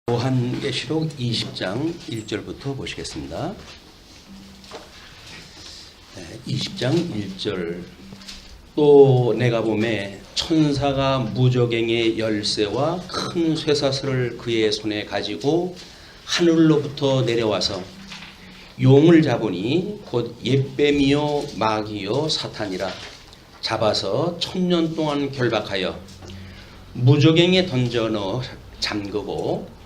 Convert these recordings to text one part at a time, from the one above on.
요한계시록 20장 1절부터 보시겠습니다. 20장 1절. 또 내가 보매 천사가 무저갱의 열쇠와 큰 쇠사슬을 그의 손에 가지고 하늘로부터 내려와서 용을 잡으니 곧 옛뱀이요 마귀요 사탄이라. 잡아서 1000년 동안 결박하여 무저갱에 던져 넣어 잠그고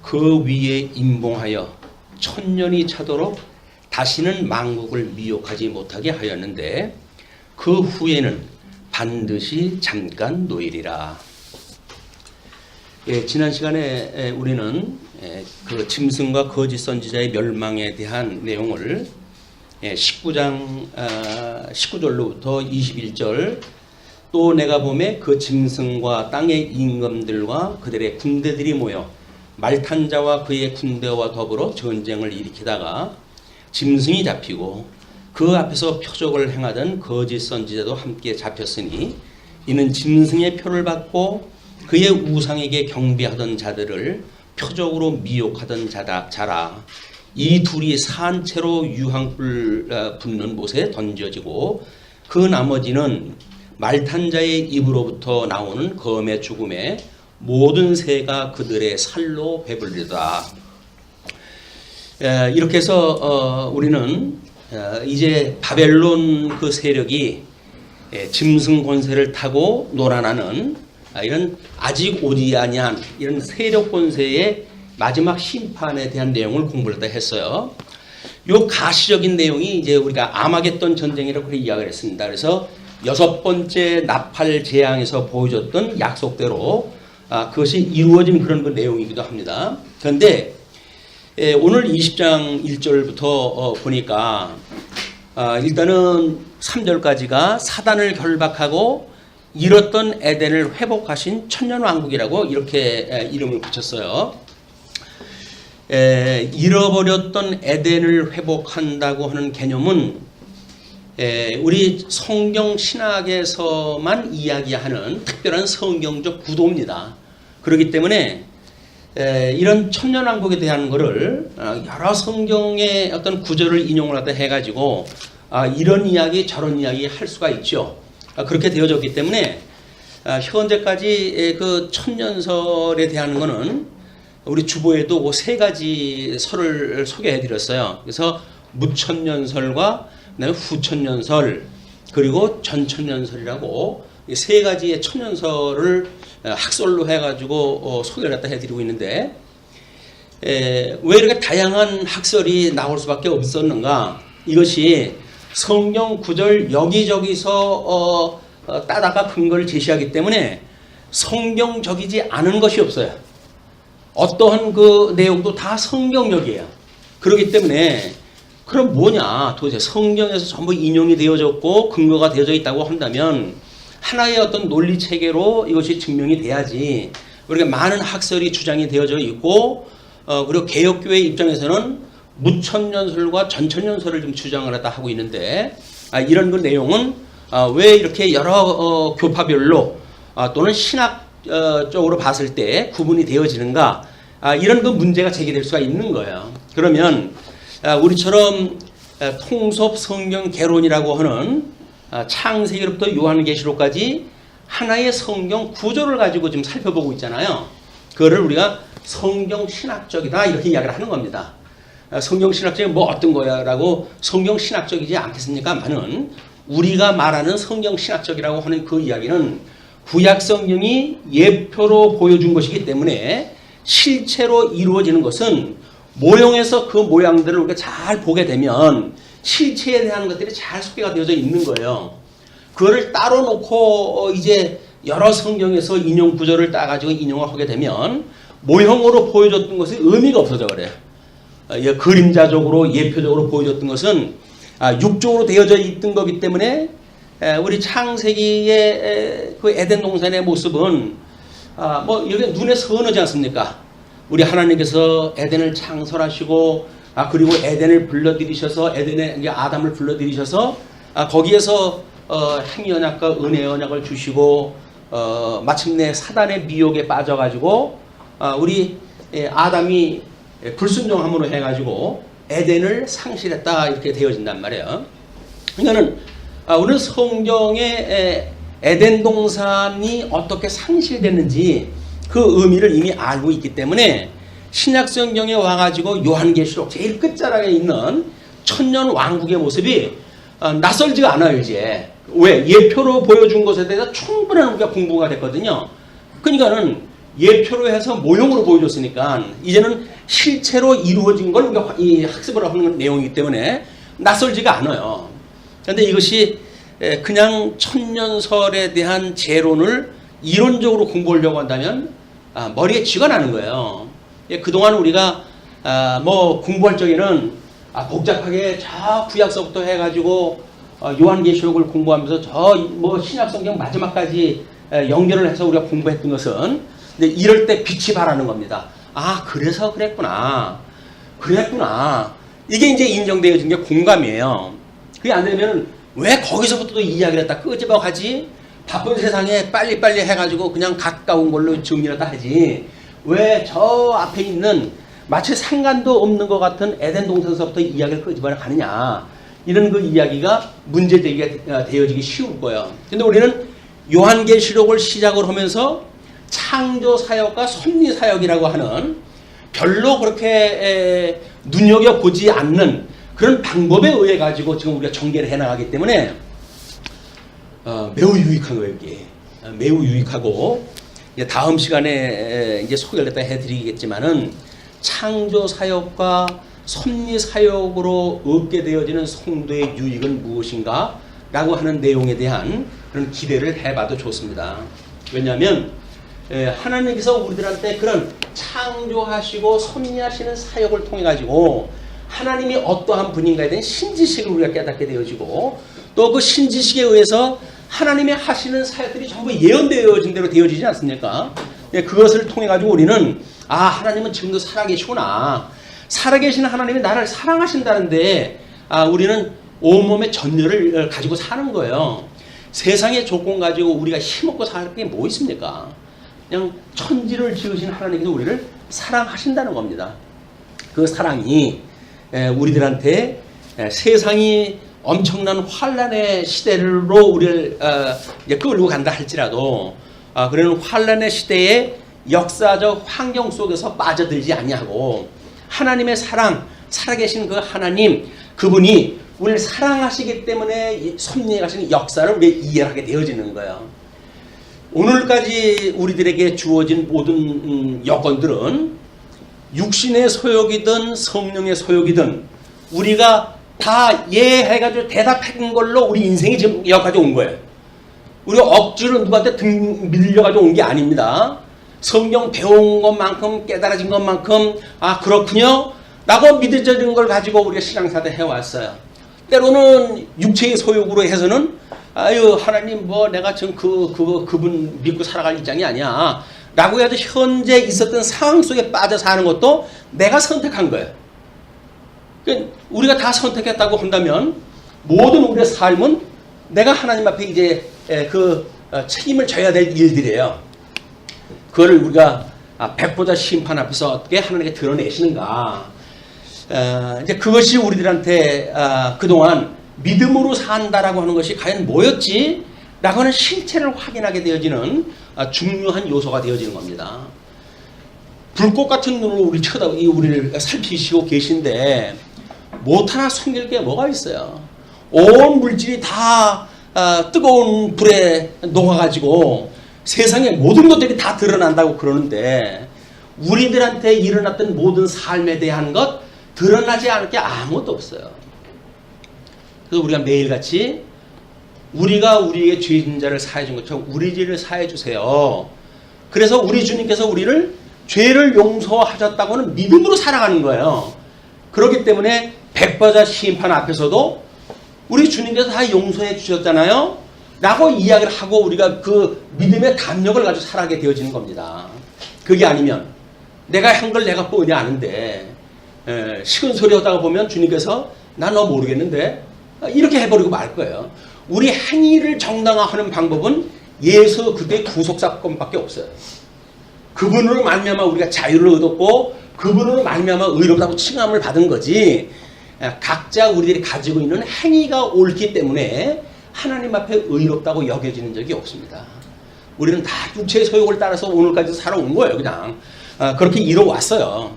그 위에 임봉하여 1000년이 차도록 다시는 만국을 미혹하지 못하게 하였는데 그 후에는 반드시 잠깐 노일이라. 지난 시간에 우리는 그 짐승과 거짓 선지자의 멸망에 대한 내용을 19장 19절로부터 21절, 또 내가 보매 그 짐승과 땅의 임금들과 그들의 군대들이 모여 말탄 자와 그의 군대와 더불어 전쟁을 일으키다가 짐승이 잡히고 그 앞에서 표적을 행하던 거짓 선지자도 함께 잡혔으니 이는 짐승의 표를 받고 그의 우상에게 경배하던 자들을 표적으로 미혹하던 자라. 이 둘이 산채로 유황불 붙는 못에 던져지고 그 나머지는 말탄 자의 입으로부터 나오는 검의 죽음에 모든 새가 그들의 살로 배불리다. 이렇게 해서 우리는 이제 바벨론 그 세력이 짐승 권세를 타고 놀아나는 이런 아직 오지 아니한 이런 세력 권세의 마지막 심판에 대한 내용을 공부를 다 했어요. 요 가시적인 내용이 이제 우리가 아마겟돈 전쟁이라고 그렇게 이야기를 했습니다. 그래서 6번째 나팔 재앙에서 보여줬던 약속대로 그것이 이루어진 그런 그 내용이기도 합니다. 그런데 오늘 20장 1절부터 보니까 일단은 3절까지가 사단을 결박하고 잃었던 에덴을 회복하신 천년왕국이라고 이렇게 이름을 붙였어요. 잃어버렸던 에덴을 회복한다고 하는 개념은 우리 성경 신학에서만 이야기하는 특별한 성경적 구도입니다. 그렇기 때문에 이런 천년왕국에 대한 것을 여러 성경의 어떤 구절을 인용을 하다 해가지고 이런 이야기 저런 이야기 할 수가 있죠. 그렇게 되어졌기 때문에 현재까지 그 천년설에 대한 것은 우리 주보에도 그 3가지 설을 소개해 드렸어요. 그래서 무천년설과 그다음에 후천년설 그리고 전천년설이라고 3가지의 천년설을 학설로 해가지고 소개를 갖다 해드리고 있는데 왜 이렇게 다양한 학설이 나올 수밖에 없었는가? 이것이 성경 구절 여기저기서 따다가 근거를 제시하기 때문에 성경적이지 않은 것이 없어요. 어떠한 그 내용도 다 성경적이에요. 그렇기 때문에 그럼 뭐냐? 도대체 성경에서 전부 인용이 되어졌고 근거가 되어져 있다고 한다면 하나의 어떤 논리 체계로 이것이 증명이 돼야지. 우리가 많은 학설이 주장이 되어져 있고 그리고 개혁교회 입장에서는 무천년설과 전천년설을 좀 주장을 하다 하고 있는데 이런 그 내용은 왜 이렇게 여러 교파별로 또는 신학적으로 봤을 때 구분이 되어지는가? 이런 그 문제가 제기될 수가 있는 거예요. 그러면 우리처럼 통섭 성경 개론이라고 하는 창세기로부터 요한계시록까지 하나의 성경 구조를 가지고 지금 살펴보고 있잖아요. 그거를 우리가 성경 신학적이다 이렇게 이야기를 하는 겁니다. 성경 신학적이 뭐 어떤 거야 라고 성경 신학적이지 않겠습니까만은 우리가 말하는 성경 신학적이라고 하는 그 이야기는 구약 성경이 예표로 보여준 것이기 때문에 실체로 이루어지는 것은 모형에서 그 모양들을 우리가 잘 보게 되면 실체에 대한 것들이 잘 소개가 되어져 있는 거예요. 그거를 따로 놓고 이제 여러 성경에서 인용 구절을 따가지고 인용을 하게 되면 모형으로 보여줬던 것이 의미가 없어져 그래요. 그림자적으로 예표적으로 보여줬던 것은 육적으로 되어져 있던 거기 때문에 우리 창세기의 그 에덴 동산의 모습은 뭐 이렇게 눈에 선하지 않습니까? 우리 하나님께서 에덴을 창설하시고 그리고 에덴을 불러들이셔서 에덴에 이제 아담을 불러들이셔서 거기에서 행위 언약과 은혜 언약을 주시고 마침내 사단의 미혹에 빠져가지고 우리 아담이 불순종함으로 해가지고 에덴을 상실했다 이렇게 되어진단 말이에요. 그러니까는 우리는 성경의 에덴 동산이 어떻게 상실됐는지 그 의미를 이미 알고 있기 때문에 신약 성경에 와가지고 요한계시록 제일 끝자락에 있는 천년 왕국의 모습이 낯설지가 않아요. 이제 왜? 예표로 보여준 것에 대해서 충분한 우리가 공부가 됐거든요. 그러니까는 예표로 해서 모형으로 보여줬으니까 이제는 실체로 이루어진 걸 우리가 이 학습을 하는 내용이기 때문에 낯설지가 않아요. 그런데 이것이 그냥 천년설에 대한 재론을 이론적으로 공부하려고 한다면 머리에 쥐가 나는 거예요. 그동안 우리가 뭐 공부할 적에는 복잡하게 저 구약서부터 해가지고 요한계시록을 공부하면서 저 뭐 신약성경 마지막까지 연결을 해서 우리가 공부했던 것은 근데 이럴 때 빛이 발하는 겁니다. 아, 그래서 그랬구나. 이게 이제 인정되어진 게 공감이에요. 그게 안 되면 왜 거기서부터 이야기를 했다 끄집어 가지? 바쁜 세상에 빨리빨리 해가지고 그냥 가까운 걸로 정리를 다 하지. 왜 저 앞에 있는 마치 상관도 없는 것 같은 에덴 동산서부터 이야기를 끄집어 가느냐. 이런 그 이야기가 문제제기가 되어지기 쉬울 거예요. 근데 우리는 요한계시록을 시작을 하면서 창조사역과 섭리사역이라고 하는 별로 그렇게 눈여겨보지 않는 그런 방법에 의해 가지고 지금 우리가 전개를 해나가기 때문에 매우 유익한 거예요. 이게 매우 유익하고 이제 다음 시간에 이제 소개를 다 해드리겠지만은 창조사역과 섭리사역으로 얻게 되어지는 성도의 유익은 무엇인가 라고 하는 내용에 대한 그런 기대를 해봐도 좋습니다. 왜냐하면 하나님께서 우리들한테 그런 창조하시고 섭리하시는 사역을 통해 가지고 하나님이 어떠한 분인가에 대한 신지식을 우리가 깨닫게 되어지고 또 그 신지식에 의해서 하나님이 하시는 사역들이 전부 예언되어진 대로 되어지지 않습니까? 그것을 통해 가지고 우리는 하나님은 지금도 살아계시구나. 살아계신 하나님이 나를 사랑하신다는데 우리는 온몸의 전열을 가지고 사는 거예요. 세상의 조건 가지고 우리가 힘없고 살 게 뭐 있습니까? 그냥 천지를 지으신 하나님께서 우리를 사랑하신다는 겁니다. 그 사랑이 우리들한테 세상이 엄청난 환란의 시대로 우리를 이제 끌고 간다 할지라도 그런 환란의 시대에 역사적 환경 속에서 빠져들지 아니하고 하나님의 사랑, 살아계신 그 하나님, 그분이 우리를 사랑하시기 때문에 섭리해 가시는 역사를 우리가 이해하게 되어지는 거예요. 오늘까지 우리들에게 주어진 모든 여건들은 육신의 소욕이든 성령의 소욕이든 우리가 다 예해가지고 대답한 걸로 우리 인생이 지금 여기까지 온 거예요. 우리가 억지로 누구한테 등 밀려가지고 온 게 아닙니다. 성경 배운 것만큼 깨달아진 것만큼 그렇군요 라고 믿어지는 걸 가지고 우리가 신앙생활을 해왔어요. 때로는 육체의 소욕으로 해서는 하나님 뭐 내가 지금 그분 믿고 살아갈 입장이 아니야 라고 해도 현재 있었던 상황 속에 빠져 사는 것도 내가 선택한 거예요. 그러니까 우리가 다 선택했다고 한다면 모든 우리의 삶은 내가 하나님 앞에 이제 책임을 져야 될 일들이에요. 그거를 우리가 백보자 심판 앞에서 어떻게 하나님께 드러내시는가. 이제 그것이 우리들한테 그동안 믿음으로 산다라고 하는 것이 과연 뭐였지? 라고 하는 실체를 확인하게 되어지는 중요한 요소가 되어지는 겁니다. 불꽃 같은 눈으로 우리를 살피시고 계신데 못 하나 숨길 게 뭐가 있어요? 온 물질이 다 뜨거운 불에 녹아가지고 세상의 모든 것들이 다 드러난다고 그러는데 우리들한테 일어났던 모든 삶에 대한 것 드러나지 않을 게 아무것도 없어요. 그래서 우리가 매일같이 우리가 우리에게 죄진 자를 사해 준 것처럼 우리 죄를 사해 주세요. 그래서 우리 주님께서 우리를 죄를 용서하셨다고는 믿음으로 살아가는 거예요. 그렇기 때문에 백보자 심판 앞에서도 우리 주님께서 다 용서해 주셨잖아요 라고 이야기를 하고 우리가 그 믿음의 담력을 가지고 살아가게 되어지는 겁니다. 그게 아니면 내가 한 걸 내가 뻔히 아는데 식은 소리 하다가 보면 주님께서 나 너 모르겠는데 이렇게 해버리고 말 거예요. 우리 행위를 정당화하는 방법은 예수 그리스도의 구속사건밖에 없어요. 그분으로 말미암아 우리가 자유를 얻었고 그분으로 말미암아 의롭다고 칭함을 받은 거지. 각자 우리들이 가지고 있는 행위가 옳기 때문에 하나님 앞에 의롭다고 여겨지는 적이 없습니다. 우리는 다 육체의 소욕을 따라서 오늘까지 살아온 거예요. 그냥 그렇게 이뤄왔어요.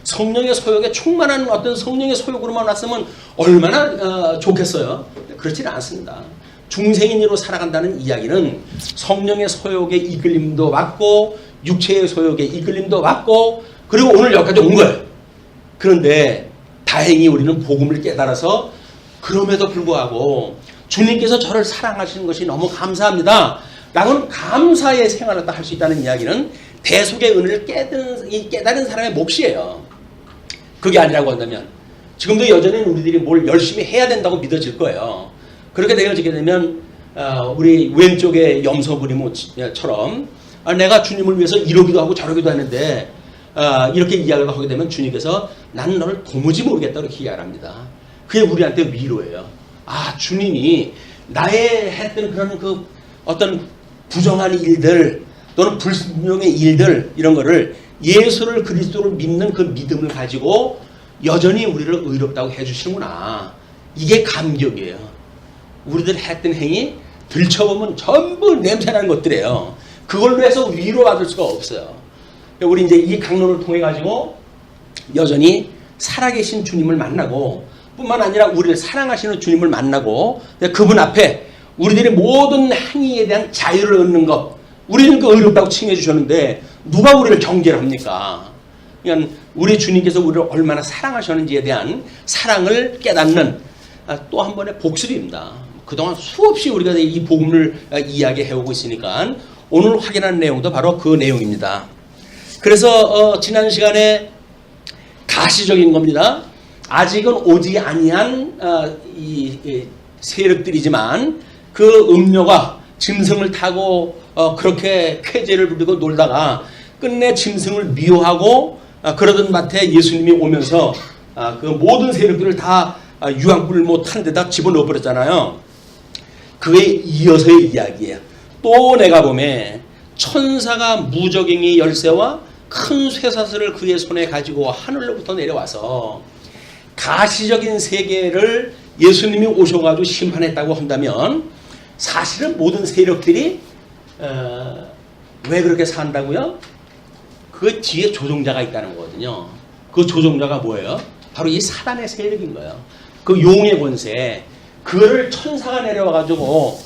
성령의 소욕에 충만한 어떤 성령의 소욕으로만 왔으면 얼마나 좋겠어요. 그렇지는 않습니다. 중생인으로 살아간다는 이야기는 성령의 소욕에 이끌림도 받고 육체의 소욕에 이끌림도 받고 그리고 오늘 여기까지 온 거예요. 그런데 다행히 우리는 복음을 깨달아서 그럼에도 불구하고 주님께서 저를 사랑하시는 것이 너무 감사합니다. 라고는 감사의 생활을 할 수 있다는 이야기는 대속의 은혜를 깨달은 사람의 몫이에요. 그게 아니라고 한다면 지금도 여전히 우리들이 뭘 열심히 해야 된다고 믿어질 거예요. 그렇게 되어지게 되면 우리 왼쪽의 염소부리모처럼 내가 주님을 위해서 이러기도 하고 저러기도 하는데 이렇게 이야기를 하게 되면 주님께서 나는 너를 도무지 모르겠다 이렇게 이야기합니다. 그게 우리한테 위로예요. 주님이 나의 했던 그런 그 어떤 부정한 일들 또는 불순종의 일들 이런 거를 예수를 그리스도를 믿는 그 믿음을 가지고 여전히 우리를 의롭다고 해주시는구나. 이게 감격이에요. 우리들 했던 행위 들춰보면 전부 냄새나는 것들이에요. 그걸로 해서 위로받을 수가 없어요. 우리 이제 이 강론을 통해 가지고 여전히 살아계신 주님을 만나고 뿐만 아니라 우리를 사랑하시는 주님을 만나고 그분 앞에 우리들의 모든 행위에 대한 자유를 얻는 것 우리는 그 의롭다고 칭해 주셨는데 누가 우리를 경계를 합니까? 그러니까 우리 주님께서 우리를 얼마나 사랑하셨는지에 대한 사랑을 깨닫는 또 한 번의 복습입니다. 그동안 수없이 우리가 이 복음을 이야기해오고 있으니까 오늘 확인한 내용도 바로 그 내용입니다. 그래서 지난 시간에 가시적인 겁니다. 아직은 오지 아니한 이 세력들이지만 그 음료가 짐승을 타고 그렇게 쾌제를 부리고 놀다가 끝내 짐승을 미워하고 그러던 밭에 예수님이 오면서 그 모든 세력들을 다 유황불 못한 데다 집어넣어 버렸잖아요. 그에 이어서의 이야기예요. 또 내가 보면 천사가 무저갱이 열쇠와 큰 쇠사슬을 그의 손에 가지고 하늘로부터 내려와서 가시적인 세계를 예수님이 오셔가지고 심판했다고 한다면 사실은 모든 세력들이 왜 그렇게 산다고요? 그 뒤에 조종자가 있다는 거거든요. 그 조종자가 뭐예요? 바로 이 사단의 세력인 거예요. 그 용의 권세 그거를 천사가 내려와가지고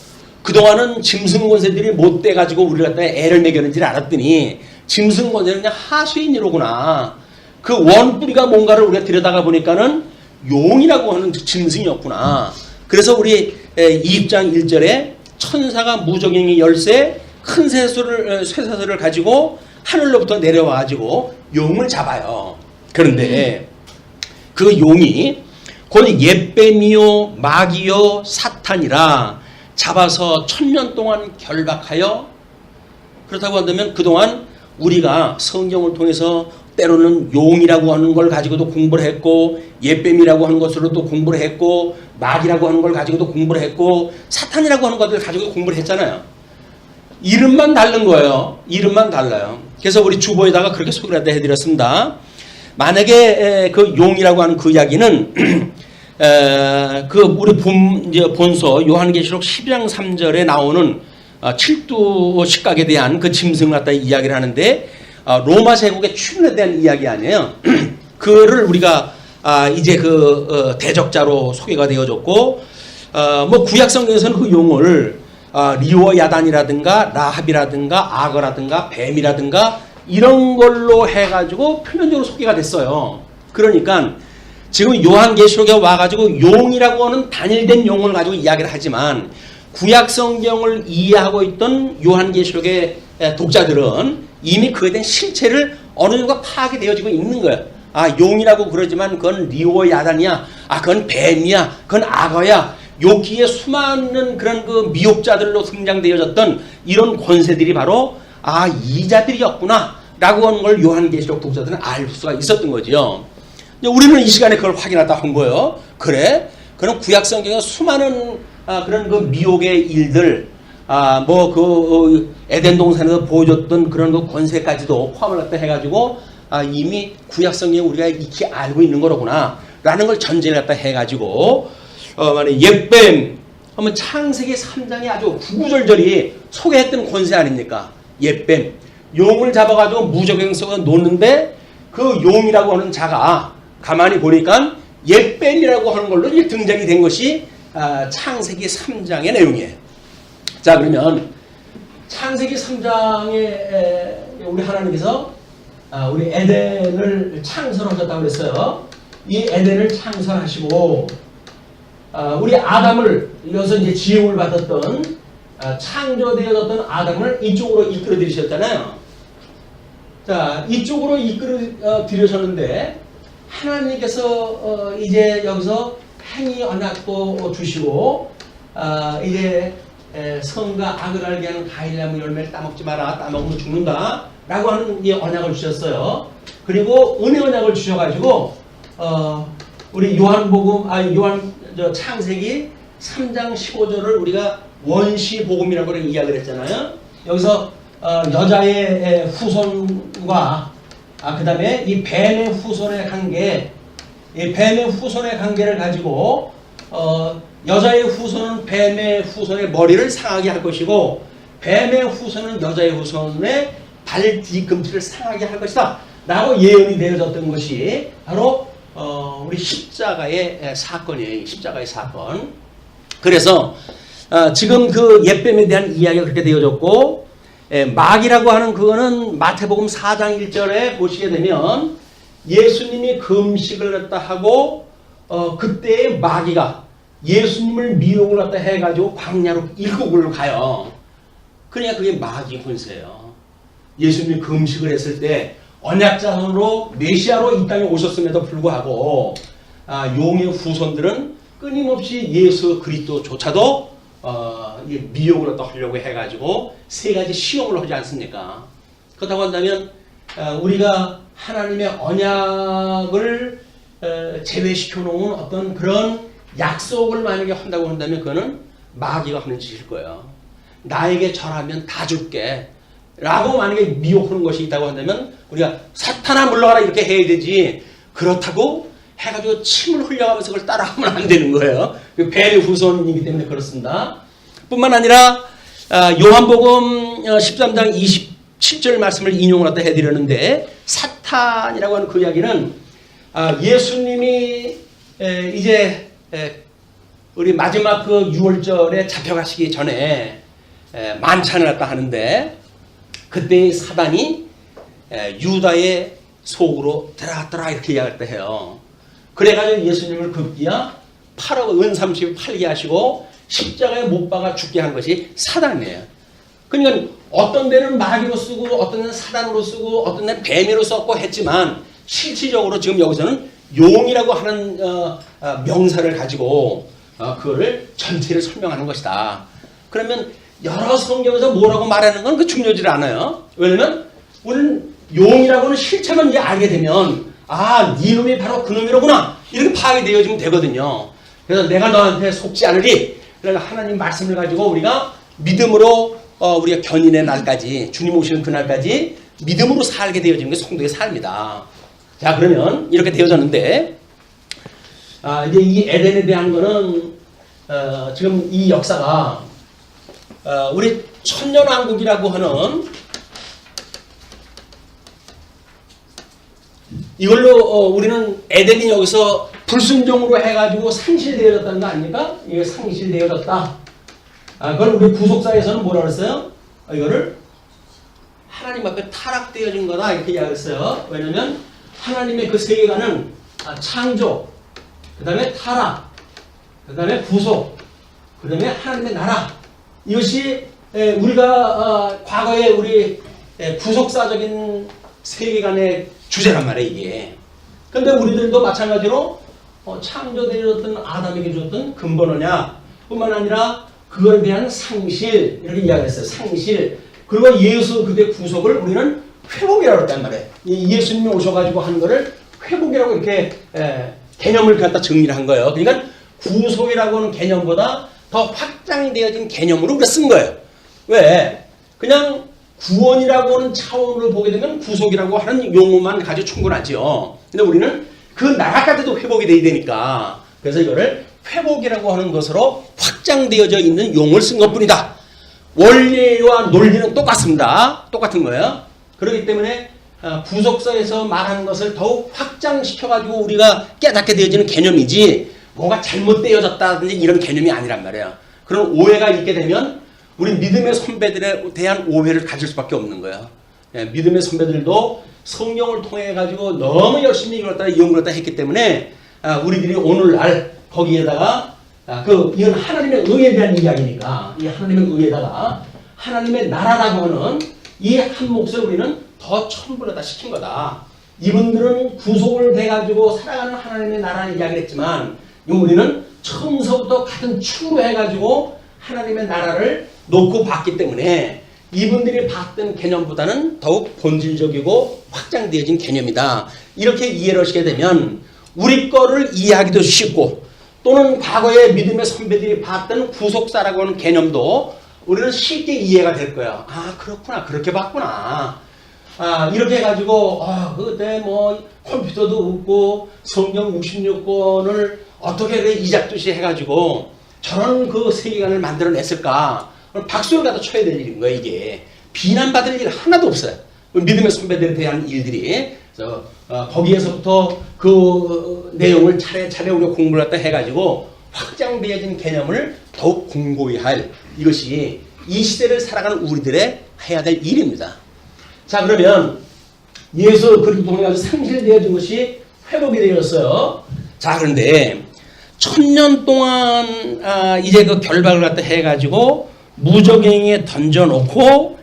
그동안은 짐승 권세들이 못 돼가지고 우리 갖다 애를 먹였는지를 알았더니 짐승 권세는 그냥 하수인이로구나. 그 원뿌리가 뭔가를 우리가 들여다가 보니까는 용이라고 하는 짐승이었구나. 그래서 우리 2장 1절에 천사가 무저갱이 열쇠 큰 쇠사슬을 가지고 하늘로부터 내려와가지고 용을 잡아요. 그런데 그 용이 곧 옛뱀이요 마귀요 사탄이라 잡아서 1000년 동안 결박하여 그렇다고 한다면 그동안 우리가 성경을 통해서 때로는 용이라고 하는 걸 가지고도 공부를 했고 옛뱀이라고 하는 것으로도 공부를 했고 마귀라고 하는 걸 가지고도 공부를 했고 사탄이라고 하는 것들을 가지고 공부를 했잖아요. 이름만 다른 거예요. 이름만 달라요. 그래서 우리 주보에다가 그렇게 소개를 해드렸습니다. 만약에 그 용이라고 하는 그 이야기는 그 우리 본서 요한계시록 12장 3절에 나오는 7두 식각에 대한 그 짐승을 갖다 이야기를 하는데 로마 제국의 출현에 대한 이야기 아니에요. 그를 우리가 이제 그 대적자로 소개가 되어졌고 뭐 구약 성경에서는 그 용을 리오 야단이라든가 라합이라든가 악어라든가 뱀이라든가 이런 걸로 해가지고 표면적으로 소개가 됐어요. 그러니까 지금 요한계시록에 와가지고 용이라고 하는 단일된 용을 가지고 이야기를 하지만 구약 성경을 이해하고 있던 요한계시록의 독자들은 이미 그에 대한 실체를 어느 정도 파악이 되어지고 있는 거예요. 용이라고 그러지만 그건 리오 야단이야. 그건 뱀이야. 그건 악어야. 여기에 수많은 그런 그 미혹자들로 등장되어졌던 이런 권세들이 바로 이 자들이었구나 라고 하는 걸 요한계시록 독자들은 알 수가 있었던 거죠. 우리는 이 시간에 그걸 확인하다 한 거예요. 그래? 그럼 구약 성경에 수많은 그런 그 미혹의 일들 뭐 그 에덴 동산에서 보여줬던 그런 그 권세까지도 포함을 갖다 해가지고 이미 구약 성경에 우리가 익히 알고 있는 거로구나라는 걸 전제를 갖다 해가지고 만약 옛뱀 하면 창세기 3장에 아주 구구절절히 소개했던 권세 아닙니까? 옛뱀 용을 잡아가지고 무적행 속에 놓는데 그 용이라고 하는 자가 가만히 보니까 옛뱀이라고 하는 걸로 등장이 된 것이 창세기 3장의 내용이에요. 자, 그러면 창세기 3장에 우리 하나님께서 우리 에덴을 창설하셨다고 그랬어요. 이 에덴을 창설하시고 우리 아담을 여기서 이제 지음을 받았던 창조되어졌던 아담을 이쪽으로 이끌어 들이셨잖아요. 자, 이쪽으로 이끌어 들이셨는데 하나님께서 이제 여기서 행위 언약도 주시고 이제 선과 악을 알게 하는 가일나무 열매를 따먹지 마라. 따먹으면 죽는다. 라고 하는 이 언약을 주셨어요. 그리고 은혜 언약을 주셔가지고 우리 창세기 3장 15절을 우리가 원시복음이라고 이야기를 했잖아요. 여기서 여자의 후손과 그 다음에 이 뱀의 후손의 관계, 이 뱀의 후손의 관계를 가지고 여자의 후손은 뱀의 후손의 머리를 상하게 할 것이고 뱀의 후손은 여자의 후손의 발 뒤꿈치를 상하게 할 것이다 라고 예언이 되어졌던 것이 바로 우리 십자가의 사건이에요. 십자가의 사건. 그래서 지금 그 옛뱀에 대한 이야기가 그렇게 되어졌고 마귀라고 하는 그거는 마태복음 4장 1절에 보시게 되면 예수님이 금식을 갖다 하고 그때 마귀가 예수님을 미혹을 갖다 해가지고 광야로 일국을 가요. 그러니까 그게 마귀 혼세예요. 예수님이 금식을 했을 때 언약자손으로 메시아로 이 땅에 오셨음에도 불구하고 용의 후손들은 끊임없이 예수 그리스도조차도 미혹을 갖다 하려고 해가지고 세 가지 시험을 하지 않습니까? 그렇다고 한다면 우리가 하나님의 언약을 제외시켜 놓은 어떤 그런 약속을 만약에 한다고 한다면 그거는 마귀가 하는 짓일 거예요. 나에게 절하면 다 줄게 라고 만약에 미혹하는 것이 있다고 한다면 우리가 사탄아 물러가라 이렇게 해야 되지, 그렇다고 해가지고 침을 흘려가면서 그걸 따라하면 안 되는 거예요. 뱀의 후손이기 때문에 그렇습니다. 뿐만 아니라 요한복음 13장 27절 말씀을 인용을 갖다 해드렸는데 사탄이라고 하는 그 이야기는 예수님이 이제 우리 마지막 그 6월절에 잡혀가시기 전에 만찬을 갖다 하는데 그때 사단이 유다의 속으로 들어갔더라 이렇게 이야기를 해요. 그래가지고 예수님을 급기야 은삼십을 팔게 하시고 십자가에 못 박아 죽게 한 것이 사단이에요. 그러니까 어떤 데는 마귀로 쓰고 어떤 데는 사단으로 쓰고 어떤 데는 뱀이로 썼고 했지만 실질적으로 지금 여기서는 용이라고 하는 명사를 가지고 그거를 전체를 설명하는 것이다. 그러면 여러 성경에서 뭐라고 말하는 건 그 중요하지 않아요. 왜냐면 우리는 용이라고는 실체만 이제 알게 되면 네 놈이 바로 그 놈이로구나 이렇게 파악이 되어지면 되거든요. 그래서 내가 너한테 속지 않으리. 그러니까 하나님 말씀을 가지고 우리가 믿음으로 우리가 견인의 날까지 주님 오시는 그날까지 믿음으로 살게 되어지는 게 성도의 삶이다. 자, 그러면 이렇게 되어졌는데 이제 이 에덴에 대한 거는 지금 이 역사가 우리 천년왕국이라고 하는 이걸로 우리는 에덴이 여기서 불순종으로 해가지고 상실되어졌다는 거 아닙니까? 이게 상실되어졌다. 그걸 우리 구속사에서는 뭐라 그랬어요? 이거를 하나님 앞에 타락되어진 거다 이렇게 이야기했어요. 왜냐면 하나님의 그 세계관은 창조, 그 다음에 타락, 그 다음에 구속, 그 다음에 하나님의 나라. 이것이 우리가 과거에 우리 구속사적인 세계관의 주제란 말이에요, 이게. 근데 우리들도 마찬가지로 창조되었던 아담에게 줬던 근본 언약 뿐만 아니라 그거에 대한 상실, 이렇게 이야기했어요. 상실. 그리고 예수 그대 구속을 우리는 회복이라고 했단 말이에요. 예수님이 오셔가지고 하는 거를 회복이라고 이렇게 개념을 갖다 정리를 한 거예요. 그러니까 구속이라고 하는 개념보다 더 확장되어진 개념으로 우리가 쓴 거예요. 왜? 그냥 구원이라고 하는 차원으로 보게 되면 구속이라고 하는 용어만 가지고 충분하지요. 근데 우리는 그 나라까지도 회복이 돼야 되니까 그래서 이거를 회복이라고 하는 것으로 확장되어져 있는 용어를 쓴 것뿐이다. 원리와 논리는 똑같습니다. 똑같은 거예요. 그렇기 때문에 구속서에서 말하는 것을 더욱 확장시켜가지고 우리가 깨닫게 되어지는 개념이지 뭐가 잘못되어졌다든지 이런 개념이 아니란 말이에요. 그런 오해가 있게 되면 우리 믿음의 선배들에 대한 오해를 가질 수밖에 없는 거예요. 믿음의 선배들도 성경을 통해 가지고 너무 열심히 이걸 연구를 했기 때문에 우리들이 오늘날 거기에다가 이건 하나님의 의에 대한 이야기니까 이 하나님의 의에다가 하나님의 나라라고 하는 이 한 몫을 우리는 더 첨부하다 시킨 거다. 이분들은 구속을 돼가지고 살아가는 하나님의 나라를 이야기를 했지만 우리는 처음서부터 같은 축으로 해가지고 하나님의 나라를 놓고 봤기 때문에 이분들이 봤던 개념보다는 더욱 본질적이고 확장되어진 개념이다. 이렇게 이해를 하시게 되면 우리 거를 이해하기도 쉽고 또는 과거에 믿음의 선배들이 봤던 구속사라고 하는 개념도 우리는 쉽게 이해가 될 거예요. 아 그렇구나 그렇게 봤구나. 이렇게 해가지고 그때 뭐 컴퓨터도 없고 성경 66권을 어떻게 이작듯이 해가지고 저런 그 세계관을 만들어냈을까. 박수를 갖다 쳐야 될 일인 거예요. 이게 비난받을 일 하나도 없어요. 믿음의 선배들에 대한 일들이. 그래서 거기에서부터 그 내용을 차례차례 우리가 공부를 갖다 해가지고 확장되어진 개념을 더욱 공고히 할 이것이 이 시대를 살아가는 우리들의 해야 될 일입니다. 자 그러면 예수 그리스도 통해 가지고 상실되어진 것이 회복이 되었어요. 자 그런데 1000년 동안 이제 그 결박을 갖다 해가지고 무적행에 던져놓고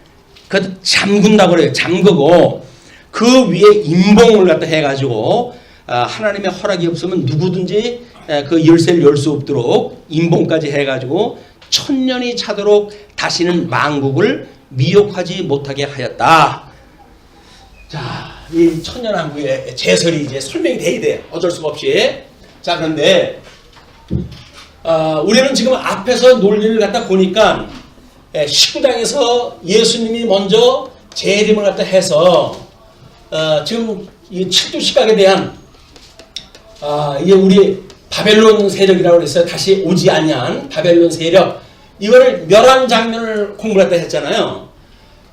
그 잠근다고 그래요. 잠그고 그 위에 임봉을 갖다 해가지고 하나님의 허락이 없으면 누구든지 그 열쇠를 열 수 없도록 임봉까지 해가지고 1000년이 차도록 다시는 만국을 미혹하지 못하게 하였다. 자, 이 천년왕국의 제설이 이제 설명이 돼야 돼. 어쩔 수가 없이. 자, 그런데 우리는 지금 앞에서 논리를 갖다 보니까 19장에서 예수님이 먼저 재림을 갖다 해서 지금 이 7주 시각에 대한 이게 우리 바벨론 세력이라고 그랬어요. 다시 오지 아니한 바벨론 세력 이거를 멸한 장면을 공부를 했다 했잖아요.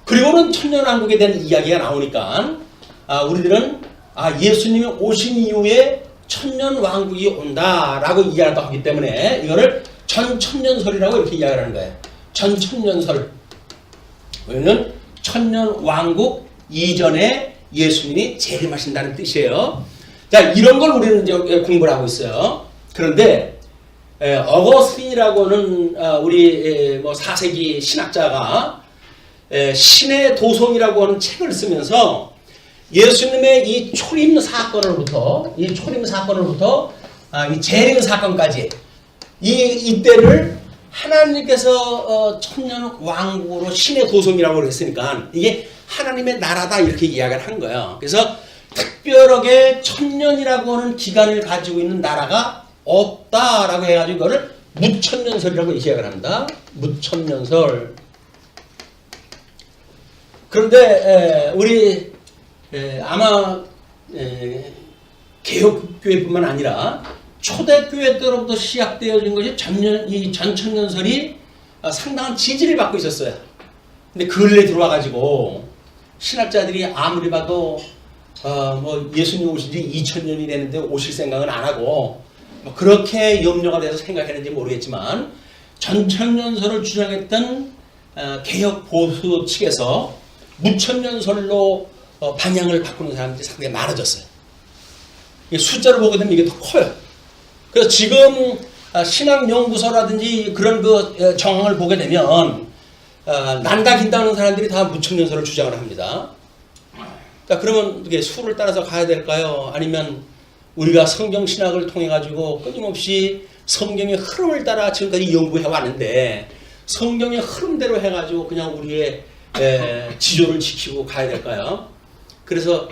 그리고는 천년왕국에 대한 이야기가 나오니까 우리들은 예수님이 오신 이후에 천년왕국이 온다라고 이야기를 하기 때문에 이거를 전천년설이라고 이렇게 이야기를 하는 거예요. 전천년설. 왜냐면 천년왕국 이전에 예수님이 재림하신다는 뜻이에요. 자, 이런 걸 우리는 이제 공부를 하고 있어요. 그런데 어거스틴이라고는 우리 4세기 신학자가 신의 도성이라고 하는 책을 쓰면서 예수님의 이 초림 사건으로부터 이 재림 사건까지 이때를 하나님께서 천년 왕국으로 신의 도성이라고 했으니까 이게 하나님의 나라다 이렇게 이야기를 한 거예요. 그래서 특별하게 천년이라고 하는 기간을 가지고 있는 나라가 없다라고 해가지고 이거를 무천년설이라고 이야기를 합니다. 무천년설. 그런데 우리 아마 개혁교회뿐만 아니라 초대교회 때로부터 시작되어진 것이 이 전천년설이 상당한 지지를 받고 있었어요. 근데 근래 들어와가지고 신학자들이 아무리 봐도 예수님 오신 지 2000년이 됐는데 오실 생각은 안 하고 그렇게 염려가 돼서 생각했는지 모르겠지만 전천년설을 주장했던 개혁 보수 측에서 무천년설로 방향을 바꾸는 사람들이 상당히 많아졌어요. 숫자를 보게 되면 이게 더 커요. 그래서 지금 신학연구소라든지 그런 그 정황을 보게 되면 난다 긴다는 사람들이 다 무천년설을 주장을 합니다. 자, 그러면 어떻게 수를 따라서 가야 될까요? 아니면 우리가 성경 신학을 통해 가지고 끊임없이 성경의 흐름을 따라 지금까지 연구해 왔는데 성경의 흐름대로 해가지고 그냥 우리의 지조를 지키고 가야 될까요? 그래서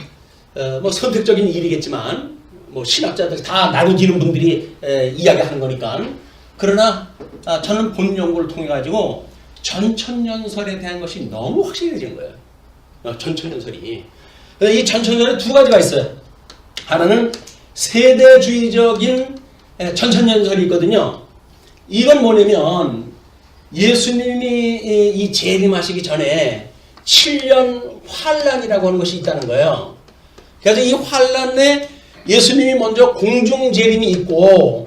선택적인 일이겠지만 신학자들 다 나누지는 분들이 이야기하는 거니까 그러나 저는 본 연구를 통해 가지고 전천년설에 대한 것이 너무 확실해진 거예요. 전천년설이. 이 전천년설에 두 가지가 있어요. 하나는 세대주의적인 전천년설이 있거든요. 이건 뭐냐면 예수님이 이 재림하시기 전에 7년 환란이라고 하는 것이 있다는 거예요. 그래서 이 환란에 예수님이 먼저 공중 재림이 있고,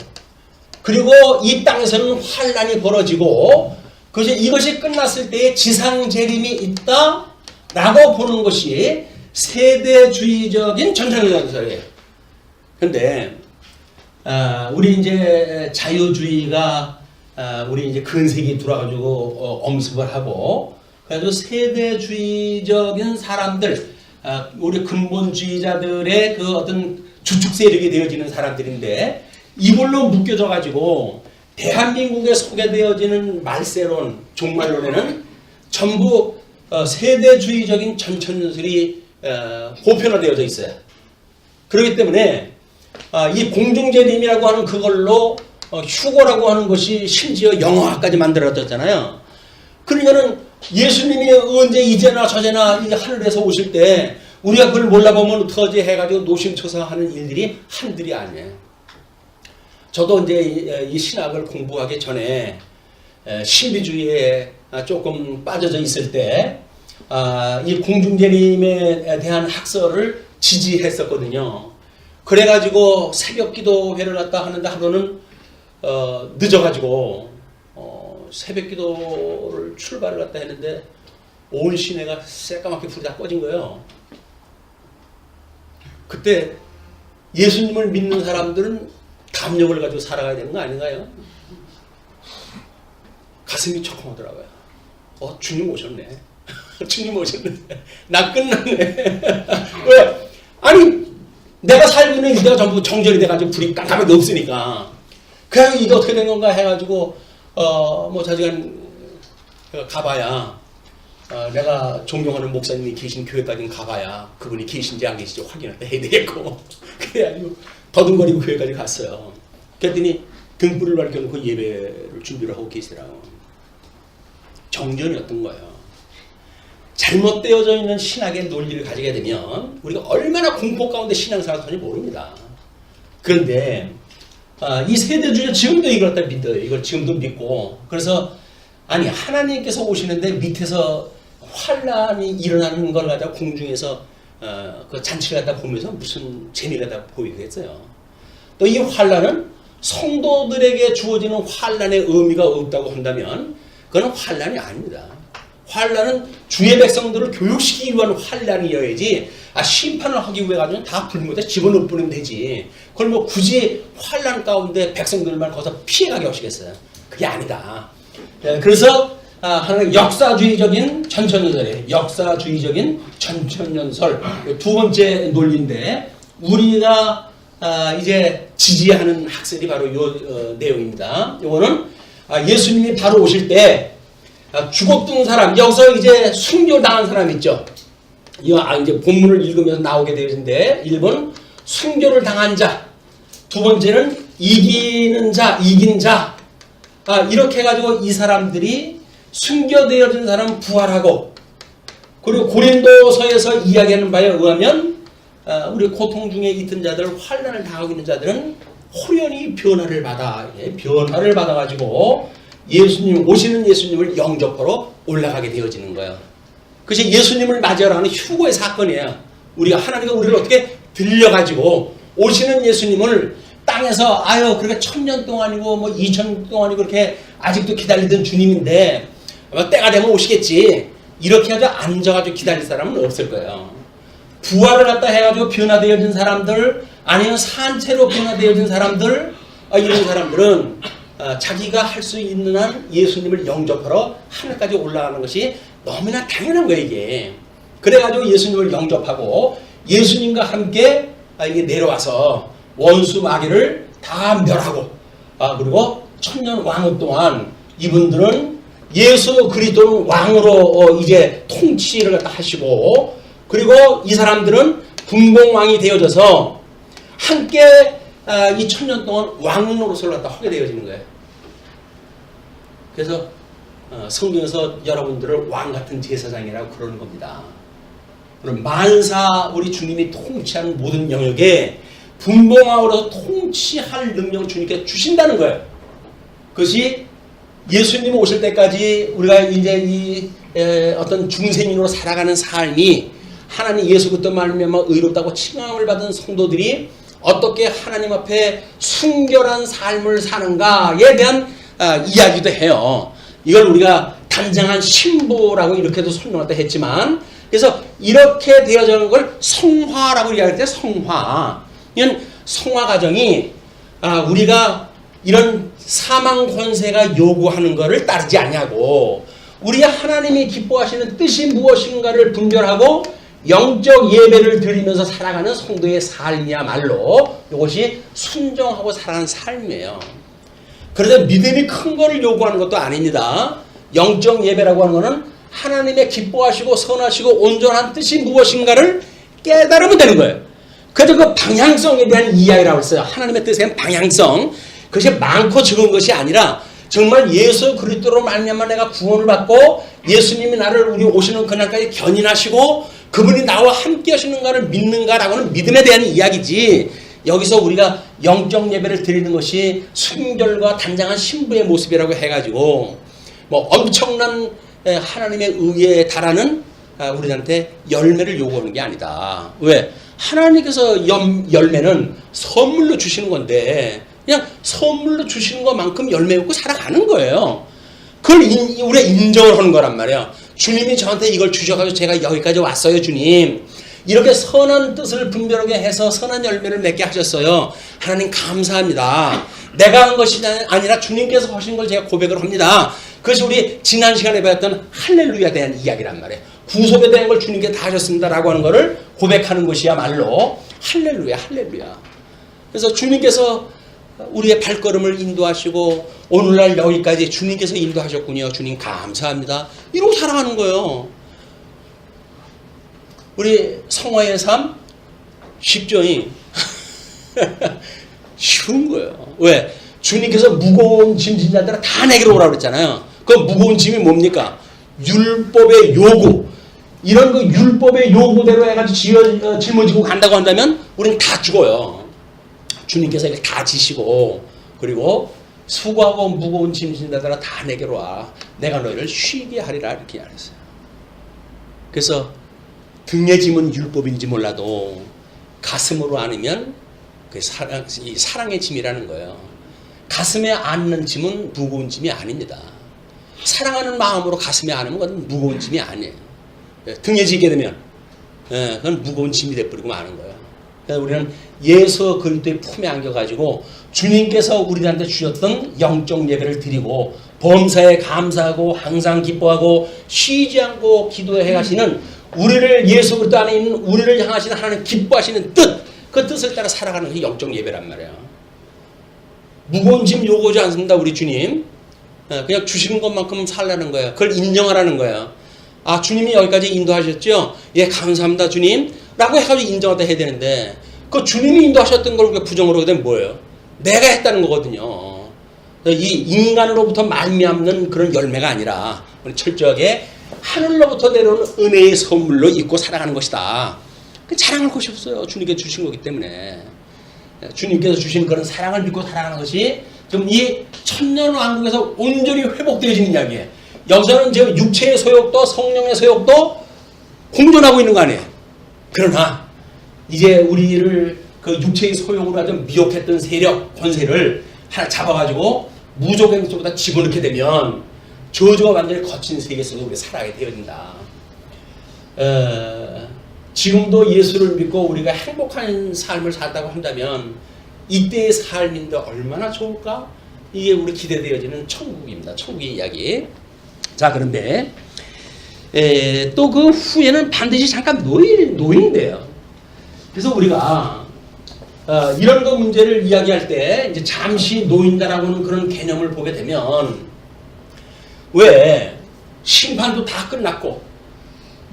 그리고 이 땅에서는 환란이 벌어지고, 그래서 이것이 끝났을 때에 지상 재림이 있다라고 보는 것이 세대주의적인 전천년설이에요. 그런데 우리 이제 자유주의가 우리 이제 근세기 들어가지고 엄습을 하고, 그래서 세대주의적인 사람들, 우리 근본주의자들의 그 어떤 주축 세력이 되어지는 사람들인데, 이걸로 묶여져 가지고 대한민국에 소개되어지는 말세론, 종말론에는 전부 세대주의적인 전천년설이 보편화되어져 있어요. 그렇기 때문에 이 공중재림이라고 하는 그걸로 휴거라고 하는 것이 심지어 영화까지 만들어졌잖아요. 그러니까는 예수님이 언제 이제나 저제나 이제 하늘에서 오실 때 우리가 그걸 몰라보면 어떡하지 해가지고 노심초사하는 일들이 한둘이 아니에요. 저도 이제 이 신학을 공부하기 전에 신비주의에 조금 빠져져 있을 때 이 공중재림에 대한 학설을 지지했었거든요. 그래가지고 새벽 기도회를 갖다 하는데 하루는 늦어가지고 새벽 기도를 출발을 갖다 했는데 온 시내가 새까맣게 불이 다 꺼진 거예요. 그때 예수님을 믿는 사람들은 담력을 가지고 살아가야 되는 거 아닌가요? 가슴이 초콩하더라고요. 주님 오셨네. 주님 오셨네. 나 끝났네. 왜? 아니 내가 살고 있는 이대가 전부 정전이 돼가지고 불이 깜깜하게 없으니까 그냥 이게 어떻게 된 건가 해가지고 뭐 자지간 가봐야 내가 존경하는 목사님이 계신 교회까지 가봐야 그분이 계신지 안 계신지 확인을 해야 되겠고 그래가지고 더듬거리고 교회까지 갔어요. 그랬더니 등불을 밝혀놓고 예배를 준비를 하고 계시더라고요. 정전이었던 거예요. 잘못되어져 있는 신학의 논리를 가지게 되면 우리가 얼마나 공포 가운데 신앙생활을 하는지 모릅니다. 그런데 이 세대주의 지금도 이걸 갖다 믿어요. 이걸 지금도 믿고, 그래서 아니 하나님께서 오시는데 밑에서 환란이 일어나는 걸 갖다 공중에서 그 잔치를 갖다 보면서 무슨 재미가 다 보이겠어요. 또 이 환란은 성도들에게 주어지는 환란의 의미가 없다고 한다면 그건 환란이 아닙니다. 환란은 주의 백성들을 교육시키기 위한 환란이어야지 심판을 하기 위해 가지고 다 불못에 집어넣어 버리면 되지. 그걸 뭐 굳이 환란 가운데 백성들만 거기서 피해가게 하시겠어요? 그게 아니다. 그래서 하나는 역사주의적인 전천년설이에요. 역사주의적인 전천년설 두 번째 논리인데 우리가 이제 지지하는 학설이 바로 이 내용입니다. 이거는 예수님이 바로 오실 때 죽었던 사람, 여기서 이제 순교당한 사람 있죠. 이제 본문을 읽으면서 나오게 되는데 1번 순교를 당한 자, 두 번째는 이기는 자, 이긴 자. 이렇게 해가지고 이 사람들이 순교되어진 사람은 부활하고, 그리고 고린도서에서 이야기하는 바에 의하면 우리 고통 중에 있던 자들, 환난을 당하고 있는 자들은 호련히 변화를 받아가지고 예수님, 오시는 예수님을 영접하러 올라가게 되어지는 거예요. 그것이 예수님을 맞이하러 하는 휴거의 사건이에요. 하나님과 우리를 어떻게 들려가지고 오시는 예수님을 땅에서 그렇게 1000년 동안이고 뭐 2000년 동안이고 그렇게 아직도 기다리던 주님인데 때가 되면 오시겠지. 이렇게 해서 앉아가지고 기다릴 사람은 없을 거예요. 부활을 갖다 해가지고 변화되어진 사람들, 아니면 산채로 변화되어진 사람들, 이런 사람들은 자기가 할 수 있는 한 예수님을 영접하러 하늘까지 올라가는 것이 너무나 당연한 거예요, 이게. 그래가지고 예수님을 영접하고 예수님과 함께 이게 내려와서 원수 마귀를 다 멸하고, 그리고 1000년 왕후 동안 이분들은 예수 그리스도를 왕으로 이제 통치를 갖다 하시고, 그리고 이 사람들은 분봉왕이 되어져서 함께 이 1000년 동안 왕노릇을 갖다 하게 되어지는 거예요. 그래서 성경에서 여러분들을 왕 같은 제사장이라고 그러는 겁니다. 그럼 만사 우리 주님이 통치하는 모든 영역에 분봉하오로 통치할 능력을 주님께 주신다는 거예요. 그것이 예수님이 오실 때까지 우리가 이제 이 어떤 중생인으로 살아가는 삶이 하나님 예수 그리스도 말미암아 의롭다고 칭함을 받은 성도들이 어떻게 하나님 앞에 순결한 삶을 사는가에 대한 이야기도 해요. 이걸 우리가 단장한 신부라고 이렇게도 설명했다 했지만, 그래서 이렇게 되어지는 걸 성화라고 이야기할 때 성화. 이건 성화 과정이 우리가 이런 사망 권세가 요구하는 것을 따르지 않냐고, 우리 하나님이 기뻐하시는 뜻이 무엇인가를 분별하고 영적 예배를 드리면서 살아가는 성도의 삶이야말로 이것이 순종하고 살아가는 삶이에요. 그래서 믿음이 큰 거를 요구하는 것도 아닙니다. 영적 예배라고 하는 것은 하나님의 기뻐하시고 선하시고 온전한 뜻이 무엇인가를 깨달으면 되는 거예요. 그래서 그 방향성에 대한 이야기라고 했어요. 하나님의 뜻에 대한 방향성. 그것이 많고 적은 것이 아니라 정말 예수 그리스도로 말미암아 내가 구원을 받고 예수님이 나를 우리 오시는 그날까지 견인하시고 그분이 나와 함께 하시는가를 믿는가라고는 믿음에 대한 이야기지, 여기서 우리가 영적 예배를 드리는 것이 순결과 단장한 신부의 모습이라고 해가지고 뭐 엄청난 하나님의 의에 달하는 우리한테 열매를 요구하는 게 아니다. 왜? 하나님께서 열매는 선물로 주시는 건데 그냥 선물로 주시는 것만큼 열매 먹고 살아가는 거예요. 그걸 우리가 인정을 하는 거란 말이에요. 주님이 저한테 이걸 주셔가지고 제가 여기까지 왔어요. 주님 이렇게 선한 뜻을 분별하게 해서 선한 열매를 맺게 하셨어요. 하나님 감사합니다. 내가 한 것이 아니라 주님께서 하신 걸 제가 고백을 합니다. 그것이 우리 지난 시간에 배웠던 할렐루야에 대한 이야기란 말이에요. 구속에 대한 걸 주님께 다 하셨습니다라고 하는 것을 고백하는 것이야말로 할렐루야, 할렐루야. 그래서 주님께서 우리의 발걸음을 인도하시고 오늘날 여기까지 주님께서 인도하셨군요. 주님 감사합니다. 이러고 살아가는 거예요. 우리 성화의 삶 쉽죠? 쉬운 거예요. 왜? 주님께서 무거운 짐 진 자들아 다 내게로 오라고 그랬잖아요. 그 무거운 짐이 뭡니까? 율법의 요구. 이런 그 율법의 요구대로 해가지고 짊어지고 간다고 한다면 우리는 다 죽어요. 주님께서 이걸 다 지시고, 그리고 수고하고 무거운 짐 진 자들아 다 내게로 와. 내가 너희를 쉬게 하리라 이렇게 말했어요. 그래서 등의 짐은 율법인지 몰라도 가슴으로 안으면 그 사랑의 짐이라는 거예요. 가슴에 안는 짐은 무거운 짐이 아닙니다. 사랑하는 마음으로 가슴에 안으면 그건 무거운 짐이 아니에요. 등에 지게 되면 그건 무거운 짐이 돼버리고 마는 거예요. 그래서 우리는 예수 그리스도의 품에 안겨가지고 주님께서 우리한테 주셨던 영적 예배를 드리고 범사에 감사하고 항상 기뻐하고 쉬지 않고 기도해 가시는 우리를 예수 그리스도 안에 있는 우리를 향하시는 하나님 기뻐하시는 뜻, 그 뜻을 따라 살아가는 게 영적 예배란 말이에요. 무거운 짐 요구하지 않습니다. 우리 주님 그냥 주시는 것만큼 살라는 거예요. 그걸 인정하라는 거예요. 아, 주님이 여기까지 인도하셨죠? 예, 감사합니다 주님 라고 해가지고 인정하다 해야 되는데, 그 주님이 인도하셨던 걸 우리가 부정으로 하게 되면 뭐예요? 내가 했다는 거거든요. 이 인간으로부터 말미암는 그런 열매가 아니라 우리 철저하게 하늘로부터 내려오는 은혜의 선물로 입고 살아가는 것이다. 자랑할 것이 없어요. 주님께서 주신 거기 때문에. 주님께서 주신 그런 사랑을 믿고 살아가는 것이 지금 이 천년왕국에서 온전히 회복되어지는 이야기예요. 여기서는 지금 육체의 소욕도 성령의 소욕도 공존하고 있는 거 아니에요. 그러나 이제 우리를 그 육체의 소욕으로 아주 미혹했던 세력, 권세를 하나 잡아가지고 무조건 속에다 집어넣게 되면 저주가 완전히 거친 세계 속에 우리가 살아가게 되어진다. 지금도 예수를 믿고 우리가 행복한 삶을 살다고 한다면 이때의 삶인데 얼마나 좋을까? 이게 우리 기대되어지는 천국입니다. 천국의 이야기. 자, 그런데 또 그 후에는 반드시 잠깐 놓인대요. 그래서 우리가 이런 거 문제를 이야기할 때 이제 잠시 놓인다라고 하는 그런 개념을 보게 되면, 왜 심판도 다 끝났고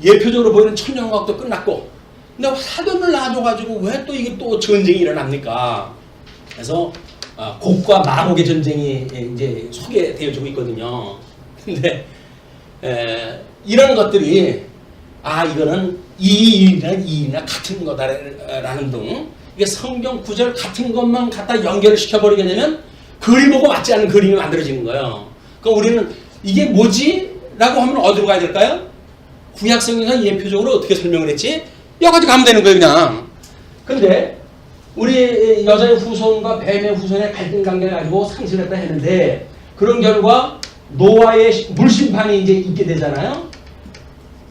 예표적으로 보이는 천년왕국도 끝났고 근데 사돈을 놔줘가지고 왜 또 이게 또 전쟁이 일어납니까? 그래서 곡과 마곡의 전쟁이 이제 소개되어지고 있거든요. 근데 이런 것들이 이거는 이인이나 같은 거다라는 등 이게 성경 구절 같은 것만 갖다 연결을 시켜버리게 되면 그림 보고 맞지 않는 그림이 만들어지는 거예요. 그럼 우리는 이게 뭐지? 라고 하면 어디로 가야 될까요? 구약성경에서 예표적으로 어떻게 설명을 했지? 여기까지 가면 되는 거예요, 그냥. 근데 우리 여자의 후손과 뱀의 후손의 갈등 관계를 가지고 상실했다 했는데 그런 결과 노아의 물심판이 이제 있게 되잖아요.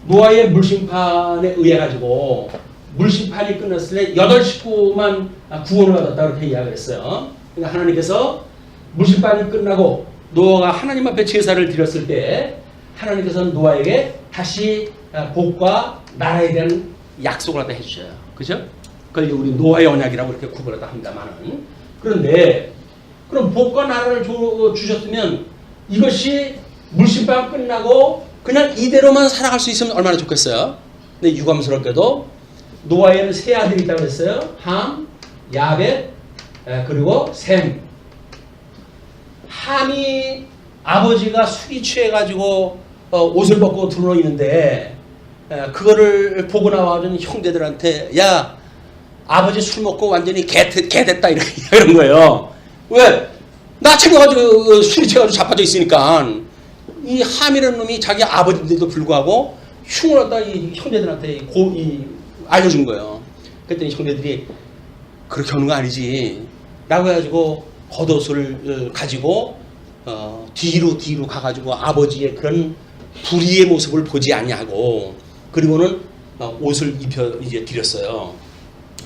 노아의 물심판에 의해 가지고 물심판이 끝났을 때 8식구만 구원을 얻었다 그렇게 이야기를 했어요. 그러니까 하나님께서 물심판이 끝나고 노아가 하나님 앞에 제사를 드렸을 때 하나님께서는 노아에게 다시 복과 나라에 대한 약속을 갖다 해주셔요. 그죠? 그걸 우리 노아의 언약이라고 이렇게 구분하다 합니다만은. 그런데 그럼 복과 나라를 주셨으면 이것이 물심판 끝나고 그냥 이대로만 살아갈 수 있으면 얼마나 좋겠어요. 근데 유감스럽게도 노아에는 세 아들이 있다고 했어요. 함, 야벳, 그리고 셈. 함이 아버지가 술이 취해가지고 옷을 벗고 들어 있는데 그거를 보고 나와준 형제들한테 야 아버지 술 먹고 완전히 개 됐다 이런 거예요. 왜? 나 챙겨가지고 술이 취해가지고 자빠져 있으니까 이 함이라는 놈이 자기 아버지인데도 불구하고 흉을 갖다 이 형제들한테 알려준 거예요. 그랬더니 형제들이 그렇게 하는 거 아니지 라고 해가지고 겉옷을 가지고 뒤로 가가지고 아버지의 그런 불의의 모습을 보지 아니하고 그리고는 옷을 입혀 이제 드렸어요.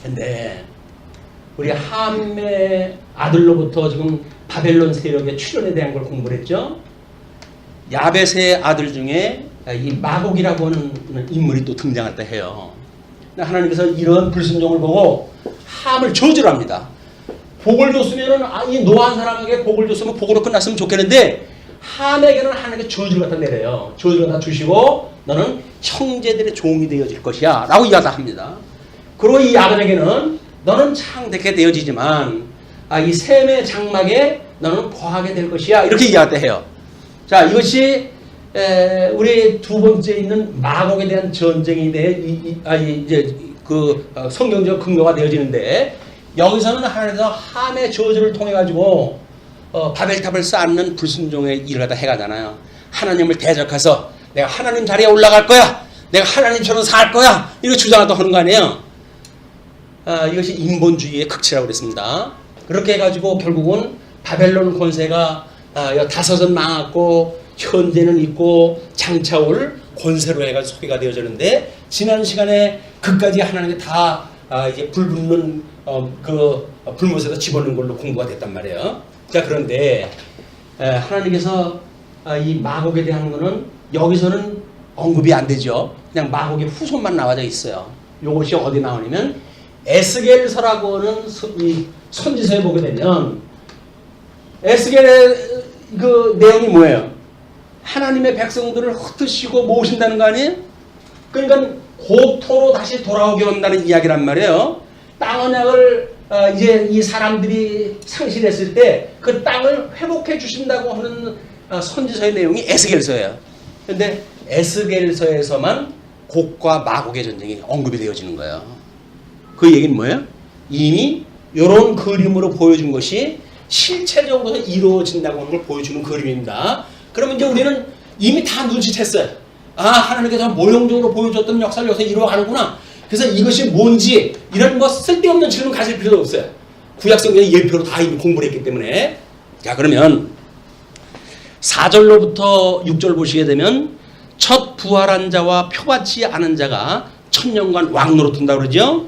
근데 우리 함의 아들로부터 지금 바벨론 세력의 출현에 대한 걸 공부를 했죠. 야벳의 아들 중에 이 마곡이라고 하는 인물이 또 등장했다 해요. 하나님께서 이런 불순종을 보고 함을 저주합니다. 복을 줬으면은 이 노한 사람에게 복을 줬으면 복으로 끝났으면 좋겠는데 함에게는 하나님께 저주를 갖다 내려요. 저주를 갖다 주시고 너는 형제들의 종이 되어질 것이야 라고 이야기합니다. 그리고 이 야곱에게는 너는 창대케 되어지지만 이 셈의 장막에 너는 거하게 될 것이야 이렇게 이야기했다 해요. 자, 이것이 우리 두 번째 있는 마곡에 대한 전쟁이 이제 그 성경적 근거가 되어지는데 여기서는 하나님께서 함의 저주를 통해 가지고 바벨탑을 쌓는 불순종의 일을 갖다 해가잖아요. 하나님을 대적해서 내가 하나님 자리에 올라갈 거야. 내가 하나님처럼 살 거야. 이렇게 주장하다 하는 거 아니에요. 이것이 인본주의의 극치라고 그랬습니다. 그렇게 해가지고 결국은 바벨론 권세가 다섯은 망했고 현재는 있고 장차 올 권세로 해가지고 소개가 되어졌는데 지난 시간에 그까지 하나님께 다 이제 불 붙는 그 불못에서 집어넣는 걸로 공부가 됐단 말이에요. 자, 그런데 하나님께서 이 마곡에 대한 거는 여기서는 언급이 안 되죠. 그냥 마곡의 후손만 나와져 있어요. 이것이 어디 나오냐면 에스겔서라고 하는 이 선지서에 보게 되면 에스겔의 그 내용이 뭐예요? 하나님의 백성들을 흩으시고 모으신다는 거 아니에요? 그러니까 고토로 다시 돌아오게 한다는 이야기란 말이에요. 땅 언약을 이제 이 사람들이 상실했을 때 그 땅을 회복해 주신다고 하는 선지서의 내용이 에스겔서예요. 그런데 에스겔서에서만 곡과 마곡의 전쟁이 언급이 되어지는 거예요. 그 얘기는 뭐예요? 이미 이런 그림으로 보여준 것이 실체적으로 이루어진다고 하는 걸 보여주는 그림입니다. 그러면 이제 우리는 이미 다 눈치챘어요. 하나님께서 모형적으로 보여줬던 역사를 요새 이루어가는구나. 그래서 이것이 뭔지 이런 뭐 쓸데없는 질문 가질 필요도 없어요. 구약성경의 예표로 다 이미 공부를 했기 때문에. 자, 그러면 4절로부터 6절 보시게 되면 첫 부활한 자와 표받지 않은 자가 천년간 왕노릇한다고 그러죠.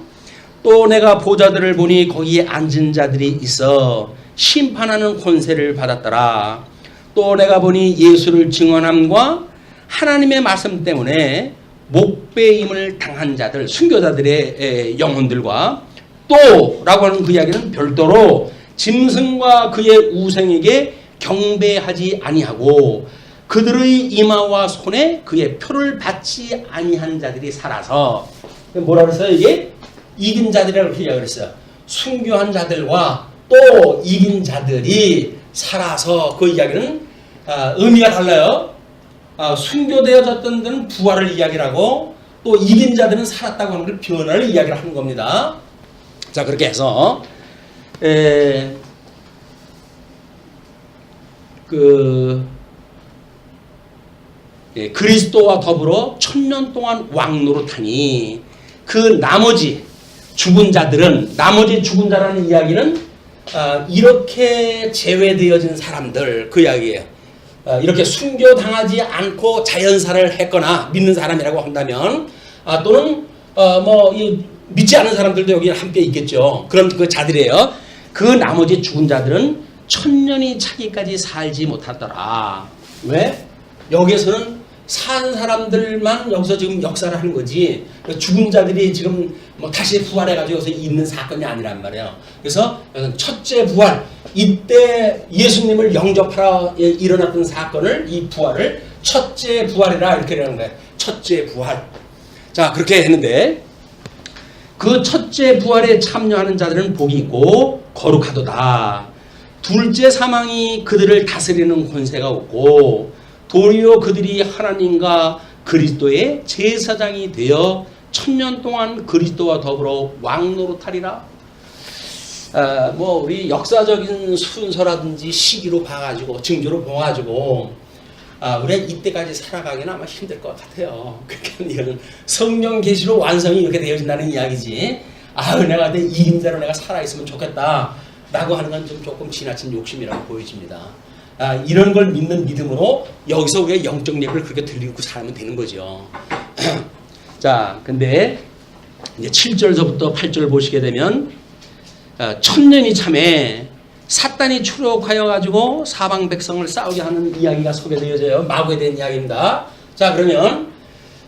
또 내가 보좌들을 보니 거기에 앉은 자들이 있어 심판하는 권세를 받았더라. 또 내가 보니 예수를 증언함과 하나님의 말씀 때문에 목배임을 당한 자들, 순교자들의 영혼들과 또 라고 하는 그 이야기는 별도로 짐승과 그의 우생에게 경배하지 아니하고 그들의 이마와 손에 그의 표를 받지 아니한 자들이 살아서 뭐라 그랬어요? 이게 이긴 자들이라고 이야기를 했어요. 순교한 자들과 또 이긴 자들이 살아서 그 이야기는 의미가 달라요. 순교되어졌던 데는 부활을 이야기를 하고 또 이긴 자들은 살았다고 하는 걸 변화를 이야기를 하는 겁니다. 자, 그렇게 해서 그리스도와 더불어 1000년 동안 왕노릇하니 그 나머지 죽은 자들은, 나머지 죽은 자라는 이야기는 이렇게 제외되어진 사람들 그 이야기예요. 이렇게 순교당하지 않고 자연사를 했거나 믿는 사람이라고 한다면 또는 믿지 않은 사람들도 여기 함께 있겠죠. 그런 그 자들이에요. 그 나머지 죽은 자들은 1000년이 차기까지 살지 못하더라. 왜? 여기에서는 산 사람들만 여기서 지금 역사를 하는 거지 죽은 자들이 지금 다시 부활해가지고 여기서 있는 사건이 아니란 말이에요. 그래서 첫째 부활, 이때 예수님을 영접하러 일어났던 사건을, 이 부활을 첫째 부활이라 이렇게 하는 거예요. 첫째 부활. 자, 그렇게 했는데 그 첫째 부활에 참여하는 자들은 복이 있고 거룩하도다. 둘째 사망이 그들을 다스리는 권세가 없고 도리어 그들이 하나님과 그리스도의 제사장이 되어 1000년 동안 그리스도와 더불어 왕노릇하리라. 우리 역사적인 순서라든지 시기로 봐가지고 증조로 봐가지고 우리가 이때까지 살아가기는 아마 힘들 것 같아요. 그러니까 이거는 성령 계시로 완성이 이렇게 되어진다는 이야기지. 내가 내 이임자로 내가 살아있으면 좋겠다 라고 하는 건 좀 조금 지나친 욕심이라고 보여집니다. 이런 걸 믿는 믿음으로 여기서 우리가 영적 예배를 그렇게 들리고 살면 되는 거죠. 자, 근데 이제 7절서부터 8절 보시게 되면 1000년이 참에 사탄이 출력하여 가지고 사방 백성을 싸우게 하는 이야기가 소개되어져요. 마구에 대한 이야기입니다. 자, 그러면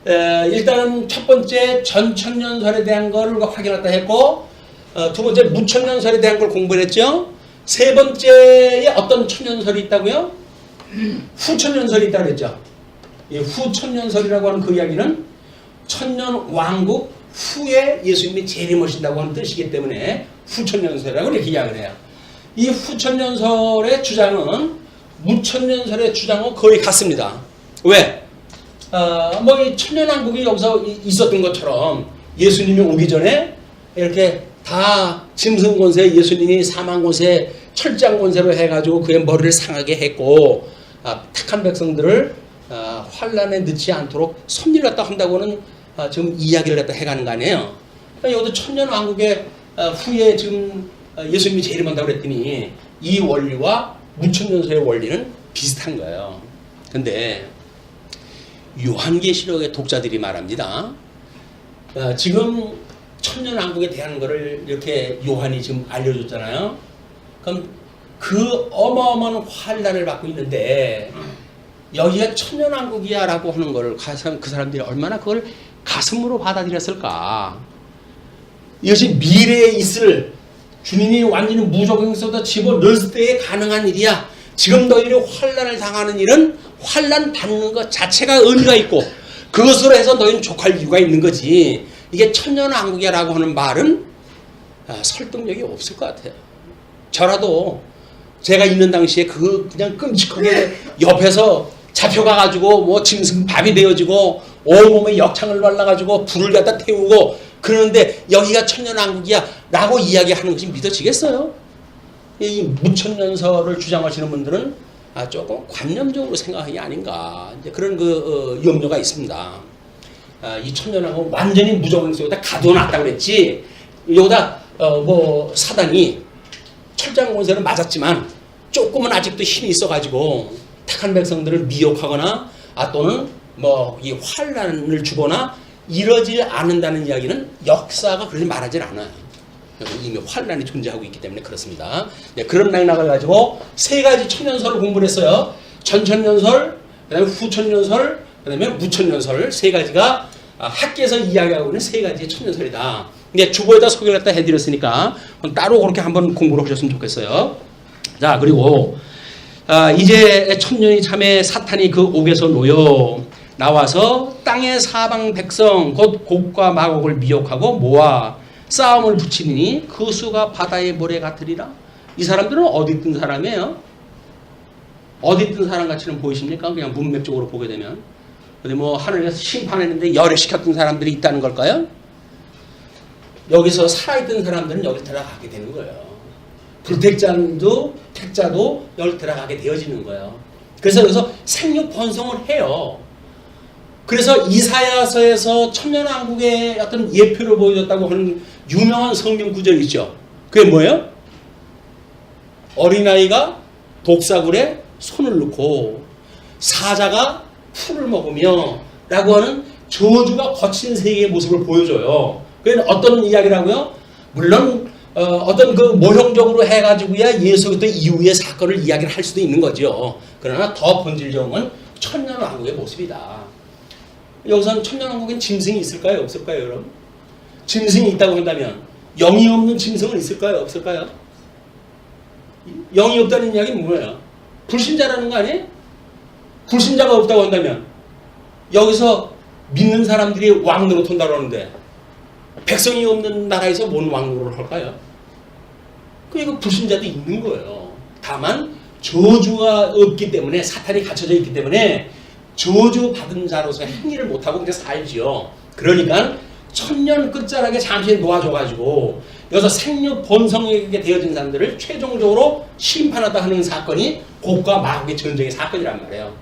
일단은 첫 번째 전천년설에 대한 걸 확인했다 했고, 두 번째 무천년설에 대한 걸 공부를 했죠. 세 번째에 어떤 천년설이 있다고요? 후천년설이 있다고 그랬죠. 이 후천년설이라고 하는 그 이야기는 천년 왕국 후에 예수님이 재림하신다고 하는 뜻이기 때문에 후천년설이라고 이렇게 이야기를 해요. 이 후천년설의 주장은 무천년설의 주장은 거의 같습니다. 왜? 이 천년왕국이 여기서 있었던 것처럼 예수님이 오기 전에 이렇게 다 짐승권세, 예수님이 사망권세, 철장권세로 해가지고 그의 머리를 상하게 했고 택한 백성들을 환란에 넣지 않도록 섭리를 갖다 한다고는 지금 이야기를 갖다 해가는 거 아니에요. 그러니까 여기도 천년왕국의 후에 지금 예수님이 재림한다고 그랬더니 이 원리와 무천년설의 원리는 비슷한 거예요. 근데 요한계시록의 독자들이 말합니다. 지금 천년왕국에 대한 거를 이렇게 요한이 지금 알려줬잖아요. 그럼 그 어마어마한 환란을 받고 있는데 여기가 천년왕국이야 라고 하는 거를 그 사람들이 얼마나 그걸 가슴으로 받아들였을까. 이것이 미래에 있을 주님이 완전히 무적행서도 집어넣을 때에 가능한 일이야. 지금 너희들이 환란을 당하는 일은 환란 받는 것 자체가 의미가 있고 그것으로 해서 너희는 족할 이유가 있는 거지. 이게 천년왕국이라고 하는 말은 설득력이 없을 것 같아요. 저라도 제가 있는 당시에 그냥 끔찍하게 옆에서 잡혀가가지고 짐승 밥이 되어지고 온몸에 역창을 발라가지고 불을 갖다 태우고 그러는데 여기가 천년왕국이야 라고 이야기하는 것이 믿어지겠어요? 이 무천년설을 주장하시는 분들은 조금 관념적으로 생각하는 게 아닌가 이제 그런 염려가 있습니다. 이 천년왕국 완전히 무적행소에다 가둬놨다고 그랬지. 여기다 사단이 철장권세를 맞았지만 조금은 아직도 힘이 있어가지고 택한 백성들을 미혹하거나 또는 이 환란을 주거나 이러지 않는다는 이야기는 역사가 그렇게 말하진 않아요. 이미 환란이 존재하고 있기 때문에 그렇습니다. 네, 그런 맥락을 가지고 세 가지 천년설을 공부를 했어요. 전천년설, 그 다음에 후천년설, 그 다음에 무천년설 세 가지가 학계에서 이야기하고 있는 세 가지의 천년설이다. 근데 주보에다 소개를 갖다 해드렸으니까 따로 그렇게 한번 공부를 하셨으면 좋겠어요. 자, 그리고 이제 천년이 참에 사탄이 그 옥에서 놓여 나와서 땅의 사방 백성 곧 곡과 마곡을 미혹하고 모아 싸움을 붙이니 그 수가 바다의 모래 같으리라. 이 사람들은 어디 있던 사람이에요? 어디 있던 사람 같이는 보이십니까? 그냥 문맥적으로 보게 되면. 근데 뭐 하늘에서 심판했는데 열애시켰던 사람들이 있다는 걸까요? 여기서 살아있던 사람들은 여기 들어가게 되는 거예요. 불택자도 택자도 여기 들어가게 되어지는 거예요. 그래서 여기서 생육 번성을 해요. 그래서 이사야서에서 천년왕국의 어떤 예표를 보여줬다고 하는 유명한 성경 구절이 있죠. 그게 뭐예요? 어린아이가 독사굴에 손을 넣고 사자가 풀을 먹으며 라고 하는 저주가 거친 세계의 모습을 보여줘요. 그게 어떤 이야기라고요? 물론 어떤 그 모형적으로 해가지고야 예수 그리스도 이후의 사건을 이야기를 할 수도 있는 거죠. 그러나 더 본질적인 천년왕국의 모습이다. 여기서는 천년왕국엔 짐승이 있을까요? 없을까요? 여러분? 짐승이 있다고 한다면 영이 없는 짐승은 있을까요? 없을까요? 영이 없다는 이야기는 뭐예요? 불신자라는 거 아니에요? 불신자가 없다고 한다면 여기서 믿는 사람들이 왕 노릇한다고 하는데 백성이 없는 나라에서 뭔 왕노릇을 할까요? 그러니까 불신자도 있는 거예요. 다만 저주가 없기 때문에 사탄이 갖춰져 있기 때문에 저주 받은 자로서 행위를 못하고 그냥 살지요. 그러니까 천년 끝자락에 잠시 놓아줘가지고 여기서 생육 번성하게 되어진 사람들을 최종적으로 심판하다 하는 사건이 곡과 마곡의 전쟁의 사건이란 말이에요.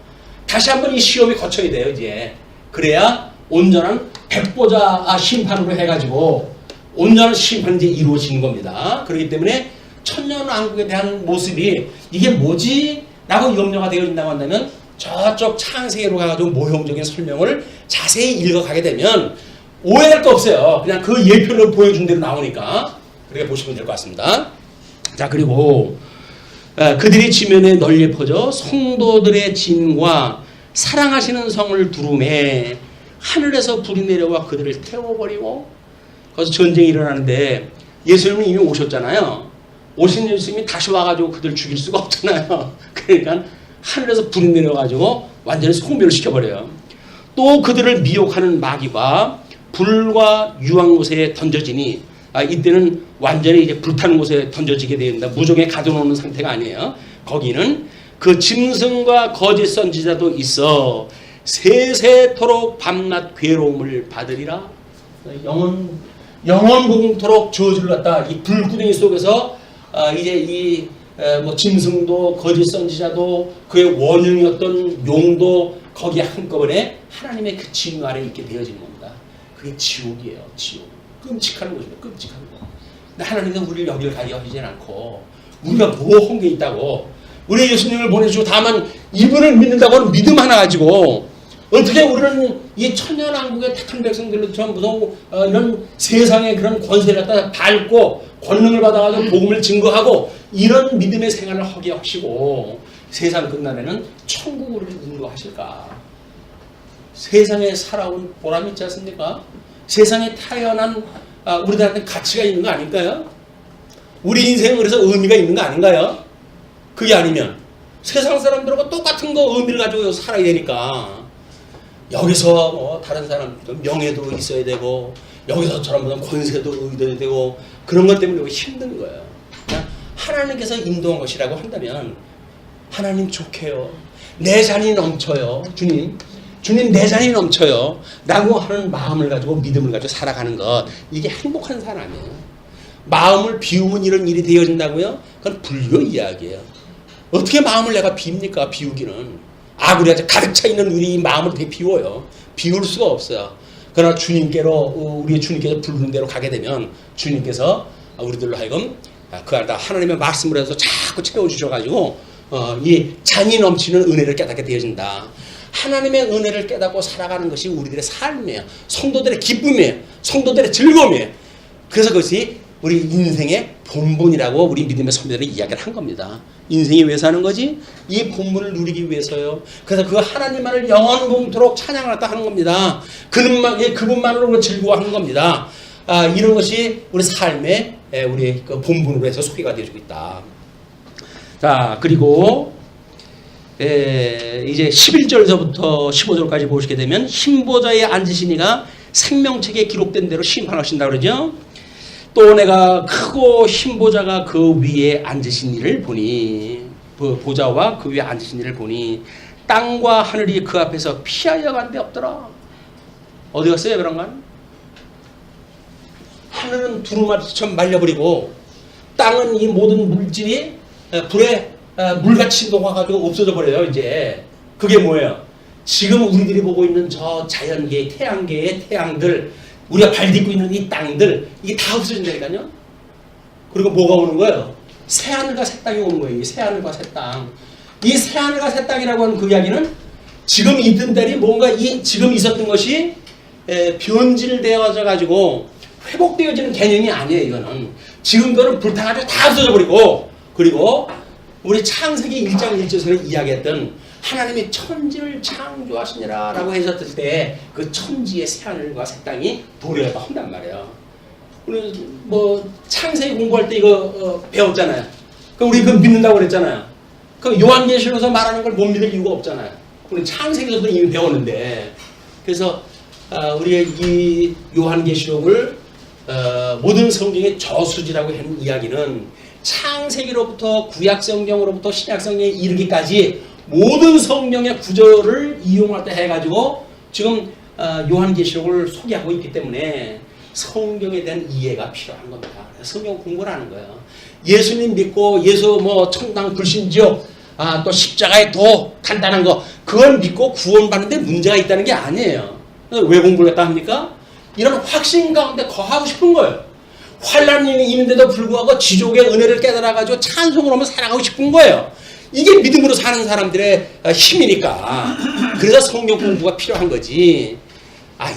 다시 한번 이 시험이 거쳐야 돼요. 이제 그래야 온전한 백보자 심판으로 해가지고 온전한 심판이 이제 이루어지는 겁니다. 그렇기 때문에 천년왕국에 대한 모습이 이게 뭐지? 라고 염려가 되어진다고 한다면 저쪽 창세기로 가가지고 모형적인 설명을 자세히 읽어가게 되면 오해할 거 없어요. 그냥 그 예표를 보여준 대로 나오니까 그렇게 보시면 될 것 같습니다. 자, 그리고 그들이 지면에 널리 퍼져 성도들의 진과 사랑하시는 성을 두루매 하늘에서 불이 내려와 그들을 태워버리고 거기서 전쟁이 일어나는데 예수님은 이미 오셨잖아요. 오신 예수님이 다시 와가지고 그들 죽일 수가 없잖아요. 그러니까 하늘에서 불이 내려가지고 완전히 소멸을 시켜버려요. 또 그들을 미혹하는 마귀가 불과 유황 곳에 던져지니 이때는 완전히 이제 불타는 곳에 던져지게 됩니다. 무정에 가둬놓는 상태가 아니에요. 거기는 그 짐승과 거짓 선지자도 있어 세세토록 밤낮 괴로움을 받으리라. 영원공토록 저주를 갖다 이 불구덩이 속에서 이제 이 뭐 짐승도 거짓 선지자도 그의 원흉이었던 용도 거기에 한꺼번에 하나님의 그 징후 아래 있게 되어지는 겁니다. 그게 지옥이에요. 지옥. 끔찍한 곳입니다. 끔찍한 곳. 근데 하나님은 우리를 여기를 가게 하시진 않고 우리가 뭐 한 게 있다고 우리 예수님을 보내주고 다만 이분을 믿는다고 하는 믿음 하나 가지고 어떻게 우리는 이 천년왕국의 택한 백성들로 전부 이런 세상의 그런 권세를 갖다 밟고 권능을 받아가지고 복음을 증거하고 이런 믿음의 생활을 하게 하시고 세상 끝날에는 천국으로 인도하실까? 세상에 살아온 보람이 있지 않습니까? 세상에 태어난 우리들한테 가치가 있는 거 아닐까요? 우리 인생은 그래서 의미가 있는 거 아닌가요? 그게 아니면 세상 사람들하고 똑같은 거 의미를 가지고 살아야 되니까 여기서 뭐 다른 사람 명예도 있어야 되고 여기서 저런 권세도 얻어야 되고 그런 것 때문에 힘든 거예요. 그냥 하나님께서 인도한 것이라고 한다면 하나님 좋게요. 내 잔이 넘쳐요. 주님 내 잔이 넘쳐요. 라고 하는 마음을 가지고 믿음을 가지고 살아가는 것 이게 행복한 사람이에요. 마음을 비우면 이런 일이 되어진다고요? 그건 불교 이야기예요. 어떻게 마음을 내가 비웁니까? 비우기는 아구리가 가득 차 있는 우리 마음을 어떻게 비워요? 비울 수가 없어요. 그러나 주님께로 우리의 주님께서 부르는 대로 가게 되면 주님께서 우리들로 하여금 그 안에다 하나님의 말씀을 해서 자꾸 채워주셔가지고 이 잔이 넘치는 은혜를 깨닫게 되어진다. 하나님의 은혜를 깨닫고 살아가는 것이 우리들의 삶이에요. 성도들의 기쁨이에요. 성도들의 즐거움이에요. 그래서 그것이 우리 인생의 본분이라고 우리 믿음의 선배들은 이야기를 한 겁니다. 인생이 왜 사는 거지? 이 본분을 누리기 위해서요. 그래서 그 하나님만을 영원공토록 찬양을 했다 하는 겁니다. 그분만으로 즐거워하는 겁니다. 이런 것이 우리 삶의 우리 그 본분으로 해서 소개가 되어지고 있다. 자, 그리고 이제 11절서부터 15절까지 보시게 되면 흰보좌에 앉으시니가 생명책에 기록된 대로 심판하신다 그러죠. 또 내가 크고 흰보좌가 그 위에 앉으신 이를 보니 보좌와 그 위에 앉으신 이를 보니 땅과 하늘이 그 앞에서 피하여 간 데 없더라. 어디 갔어요, 그런간? 하늘은 두루마리처럼 말려버리고 땅은 이 모든 물질이 불에 물같이 녹아가지고 없어져 버려요. 이제 그게 뭐예요? 지금 우리들이 보고 있는 저 자연계의 태양계의 태양들, 우리가 발 딛고 있는 이 땅들, 이게 다 없어진다니까요. 그리고 뭐가 오는 거예요? 새하늘과 새 땅이 오는 거예요. 이 새하늘과 새 땅. 이 새하늘과 새 땅이라고 하는 그 이야기는 지금 있던 때이 뭔가 이 지금 있었던 것이 변질되어져 가지고 회복되어지는 개념이 아니에요. 이거는 지금도는 불타가지고 다 없어져 버리고, 그리고 우리 창세기 1장 1절에 이야기했던 하나님이 천지를 창조하시니라 라고 하셨을 때 그 천지의 새하늘과 새 땅이 도래가 한단 말이에요. 우리 뭐 창세기 공부할 때 이거 배웠잖아요. 그럼 우리 그거 믿는다고 그랬잖아요. 그럼 요한계시록에서 말하는 걸 못 믿을 이유가 없잖아요. 우리 창세기에서도 이미 배웠는데, 그래서 우리가 이 요한계시록을 모든 성경의 저수지라고 하는 이야기는 창세기로부터 구약성경으로부터 신약성경에 이르기까지 모든 성경의 구절을 이용할 때 해가지고 지금 요한계시록을 소개하고 있기 때문에 성경에 대한 이해가 필요한 겁니다. 성경 공부를 하는 거예요. 예수님 믿고 예수 뭐 천당 불신지옥 또 십자가의 도 간단한 거 그걸 믿고 구원받는데 문제가 있다는 게 아니에요. 왜 공부를 했다 합니까? 이런 확신 가운데 거하고 싶은 거예요. 환난이 있는데도 불구하고 지족의 은혜를 깨달아가지고 찬송을 하며 살아가고 싶은 거예요. 이게 믿음으로 사는 사람들의 힘이니까. 그래서 성경 공부가 필요한 거지.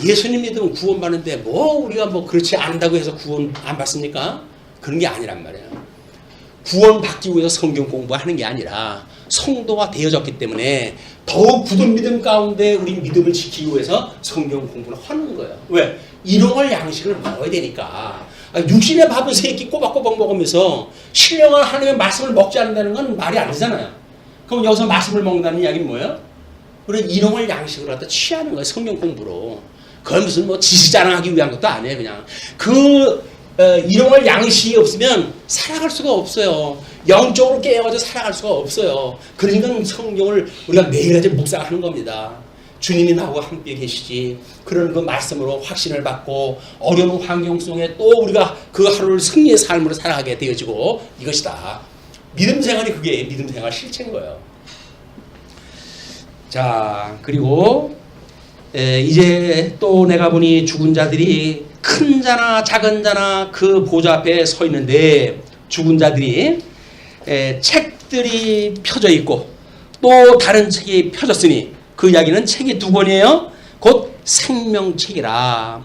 예수님 믿으면 구원받는데 뭐 우리가 뭐 그렇지 않다고 해서 구원 안 받습니까? 그런 게 아니란 말이에요. 구원받기 위해서 성경 공부하는 게 아니라 성도가 되어졌기 때문에 더욱 굳은 믿음 가운데 우리 믿음을 지키기 위해서 성경 공부를 하는 거예요. 왜? 일용할 양식을 먹어야 되니까. 육신의 밥은 세 끼 꼬박꼬박 먹으면서 신령한 하나님의 말씀을 먹지 않는다는 건 말이 안 되잖아요. 그럼 여기서 말씀을 먹는다는 이야기는 뭐예요? 그래 일용할 양식을 갖다 취하는 거예요. 성경 공부로. 그건 무슨 뭐 지식 자랑하기 위한 것도 아니에요. 그냥 일용할 양식이 없으면 살아갈 수가 없어요. 영적으로 깨어가지고 살아갈 수가 없어요. 그러니까 성경을 우리가 매일같이 묵상하는 겁니다. 주님이 나하고 함께 계시지. 그런 그 말씀으로 확신을 받고 어려운 환경 속에 또 우리가 그 하루를 승리의 삶으로 살아가게 되어지고 이것이다. 믿음 생활이 그게 믿음 생활 실체인 거예요. 자, 그리고 이제 또 내가 보니 죽은 자들이 큰 자나 작은 자나 그 보좌 앞에 서 있는데 죽은 자들이 책들이 펴져 있고 또 다른 책이 펴졌으니 그 이야기는 책이 두 권이에요. 곧 생명책이라.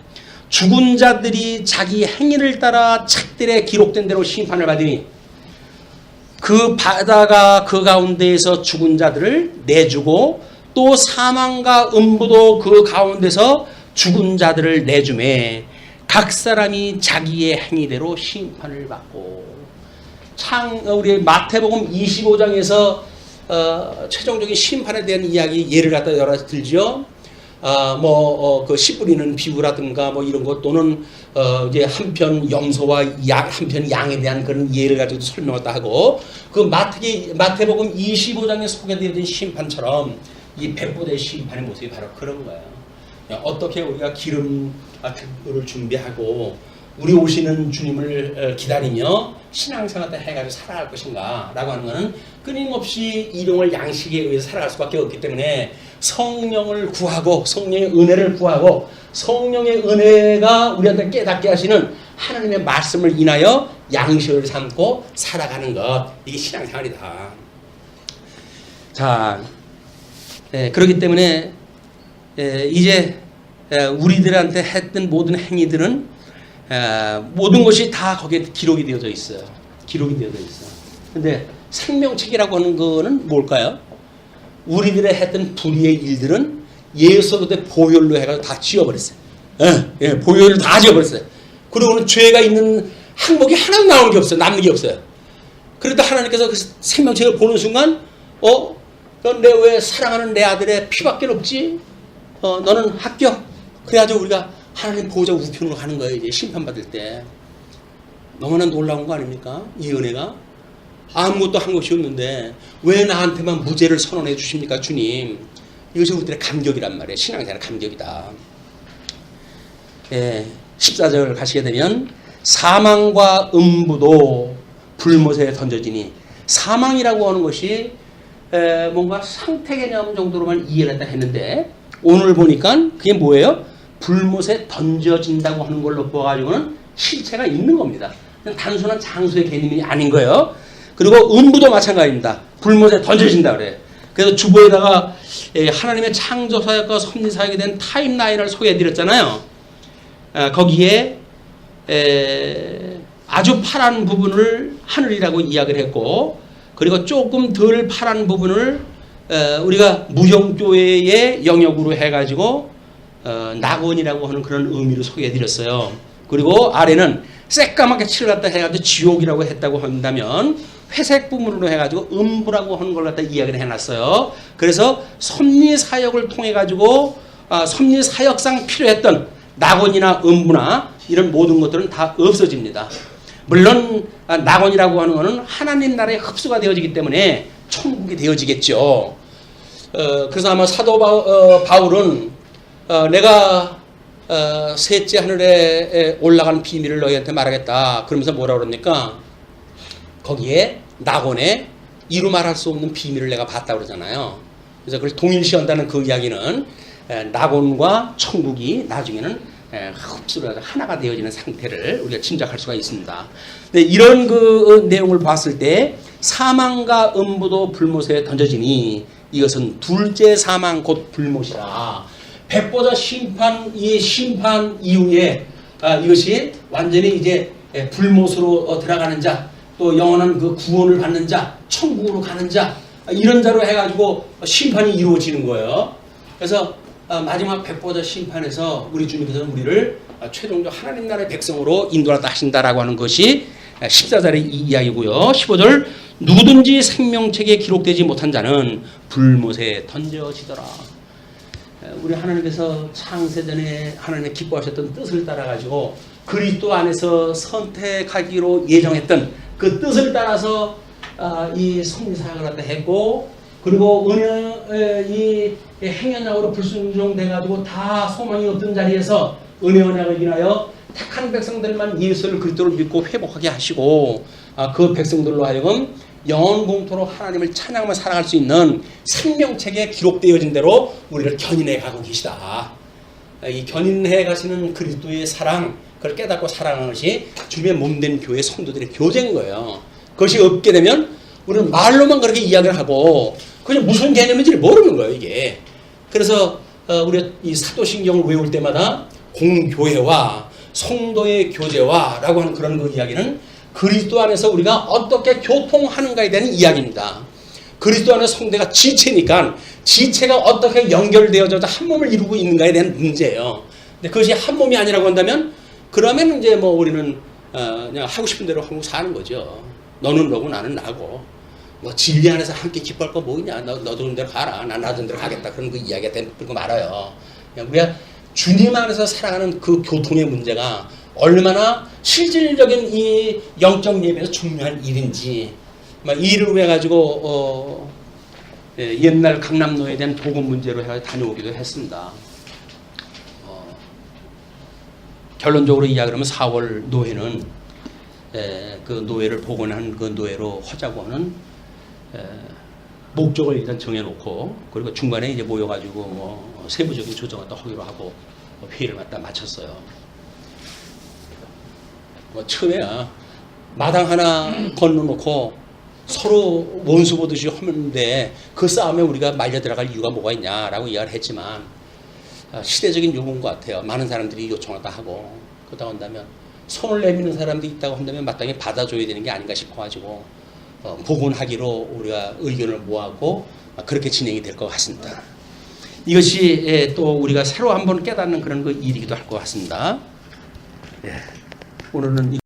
죽은 자들이 자기 행위를 따라 책들에 기록된 대로 심판을 받으니 그 바다가 그 가운데에서 죽은 자들을 내주고 또 사망과 음부도 그 가운데서 죽은 자들을 내주매 각 사람이 자기의 행위대로 심판을 받고. 우리 마태복음 25장에서 최종적인 심판에 대한 이야기 예를 갖다 열어 들죠. 그 씨 뿌리는 비유라든가 뭐 이런 것 또는 이제 한편 염소와 한편 양에 대한 그런 예를 가지고 설명을 하고 그 마태복음 25장에 소개되어진 심판처럼 이 백보대의 심판의 모습이 바로 그런 거예요. 어떻게 우리가 기름 같은 거를 준비하고 우리 오시는 주님을 기다리며 신앙생활을 해가지고 살아갈 것인가 라고 하는 것은 끊임없이 일용할 양식에 의해서 살아갈 수밖에 없기 때문에 성령을 구하고 성령의 은혜를 구하고 성령의 은혜가 우리한테 깨닫게 하시는 하나님의 말씀을 인하여 양식을 삼고 살아가는 것, 이게 신앙생활이다. 자, 그렇기 때문에 이제 우리들한테 했던 모든 행위들은 모든 것이 다 거기에 기록이 되어져 있어요. 기록이 되어져 있어. 근데 생명책이라고 하는 거는 뭘까요? 우리들의 했던 불의의 일들은 예수 그때 보혈로 해가지고 다 지워버렸어요. 보혈로 다 지워버렸어요. 그리고는 죄가 있는 항목이 하나도 나오는 게 없어요. 남는 게 없어요. 그러다 하나님께서 그 생명책을 보는 순간, 내 왜 사랑하는 내 아들의 피밖에 없지? 너는 합격. 그래가지고 우리가 하나님 보호자 우편으로 가는 거예요. 이제 심판받을 때. 너무나 놀라운 거 아닙니까? 이 은혜가. 아무것도 한 것이 없는데 왜 나한테만 무죄를 선언해 주십니까, 주님? 이것이 우리들의 감격이란 말이에요. 신앙생활의 감격이다. 14절 가시게 되면 사망과 음부도 불못에 던져지니, 사망이라고 하는 것이 뭔가 상태 개념 정도로만 이해를 했다 했는데 오늘 보니까 그게 뭐예요? 불못에 던져진다고 하는 걸로 보아가지고는 실체가 있는 겁니다. 단순한 장소의 개념이 아닌 거예요. 그리고 음부도 마찬가지입니다. 불못에 던져진다 그래요. 그래서 주보에다가 하나님의 창조사역과 섭리사역에 대한 타임라인을 소개해드렸잖아요. 거기에 아주 파란 부분을 하늘이라고 이야기를 했고, 그리고 조금 덜 파란 부분을 우리가 무형교회의 영역으로 해가지고 낙원이라고 하는 그런 의미로 소개해드렸어요. 그리고 아래는 새까맣게 칠을 갖다 해가지고 지옥이라고 했다고 한다면 회색 부분으로 해가지고 음부라고 하는 걸 갖다 이야기를 해놨어요. 그래서 섭리사역을 통해가지고 섭리사역상 필요했던 낙원이나 음부나 이런 모든 것들은 다 없어집니다. 물론 낙원이라고 하는 것은 하나님 나라에 흡수가 되어지기 때문에 천국이 되어지겠죠. 그래서 아마 사도 바울은 내가 셋째 하늘에 올라가는 비밀을 너희한테 말하겠다 그러면서 뭐라 그럽니까? 거기에 낙원에 이루 말할 수 없는 비밀을 내가 봤다고 그러잖아요. 그래서 그걸 동일시한다는 그 이야기는 낙원과 천국이 나중에는 흡수를 하나가 되어지는 상태를 우리가 짐작할 수가 있습니다. 네, 이런 그 내용을 봤을 때 사망과 음부도 불못에 던져지니 이것은 둘째 사망 곧 불못이라. 백보자 심판, 이 심판 이후에 이것이 완전히 이제 불못으로 들어가는 자, 또 영원한 그 구원을 받는 자, 천국으로 가는 자, 이런 자로 해가지고 심판이 이루어지는 거예요. 그래서 마지막 백보자 심판에서 우리 주님께서는 우리를 최종적 하나님 나라의 백성으로 인도하다 하신다라고 하는 것이 14절의 이야기고요. 15절 누구든지 생명책에 기록되지 못한 자는 불못에 던져지더라. 우리 하나님께서 창세전에 하나님의 기뻐하셨던 뜻을 따라가지고 그리스도 안에서 선택하기로 예정했던 그 뜻을 따라서 이 섭리사역을 갖다 했고, 그리고 이 행연약으로 불순종돼가지고 다 소망이 없던 자리에서 은혜 언약을 인하여 택한 백성들만 예수를 그리스도를 믿고 회복하게 하시고, 그 백성들로 하여금 영원 공토로 하나님을 찬양하며 살아갈 수 있는 생명책에 기록되어진 대로 우리를 견인해 가고 계시다. 이 견인해 가시는 그리스도의 사랑, 그걸 깨닫고 살아가는 것이 주님의 몸된 교회 성도들의 교제인 거예요. 그것이 없게 되면 우리는 말로만 그렇게 이야기를 하고 그냥 무슨 개념인지 모르는 거예요, 이게. 그래서 우리가 이 사도신경을 외울 때마다 공교회와 성도의 교제와 라고 하는 그런 그 이야기는 그리스도 안에서 우리가 어떻게 교통하는가에 대한 이야기입니다. 그리스도 안에 성도가 지체니까 지체가 어떻게 연결되어져 한 몸을 이루고 있는가에 대한 문제예요. 근데 그것이 한 몸이 아니라고 한다면 그러면 이제 뭐 우리는 그냥 하고 싶은 대로 하고 사는 거죠. 너는 너고 나는 나고 뭐 진리 안에서 함께 기뻐할 거 뭐 있냐. 너도 그런 대로 가라. 난 나도 그런 대로 가겠다. 그런 그 이야기가 되고 말아요. 그냥 우리가 주님 안에서 살아가는 그 교통의 문제가 얼마나 실질적인 이 영적 예배에서 중요한 일인지, 이 일을 해가지고 옛날 강남노에 대한 복음 문제로 해가지고 다녀오기도 했습니다. 결론적으로 이야기를 하면 4월 노회는 그 노회를 복원한 그 노회로 하자고 하는 목적을 일단 정해놓고, 그리고 중간에 이제 모여가지고 뭐 세부적인 조정을 또 하기로 하고 회의를 갖다 마쳤어요. 뭐 처음에야 마당 하나 건너놓고 서로 원수 보듯이 하는데 그 싸움에 우리가 말려 들어갈 이유가 뭐가 있냐라고 이야기를 했지만 시대적인 요구인 것 같아요. 많은 사람들이 요청하다 하고, 그러다 한다면 손을 내미는 사람들이 있다고 한다면 마땅히 받아줘야 되는 게 아닌가 싶어가지고 복원하기로 우리가 의견을 모았고 그렇게 진행이 될 것 같습니다. 이것이 또 우리가 새로 한번 깨닫는 그런 그 일이기도 할 것 같습니다. 오늘은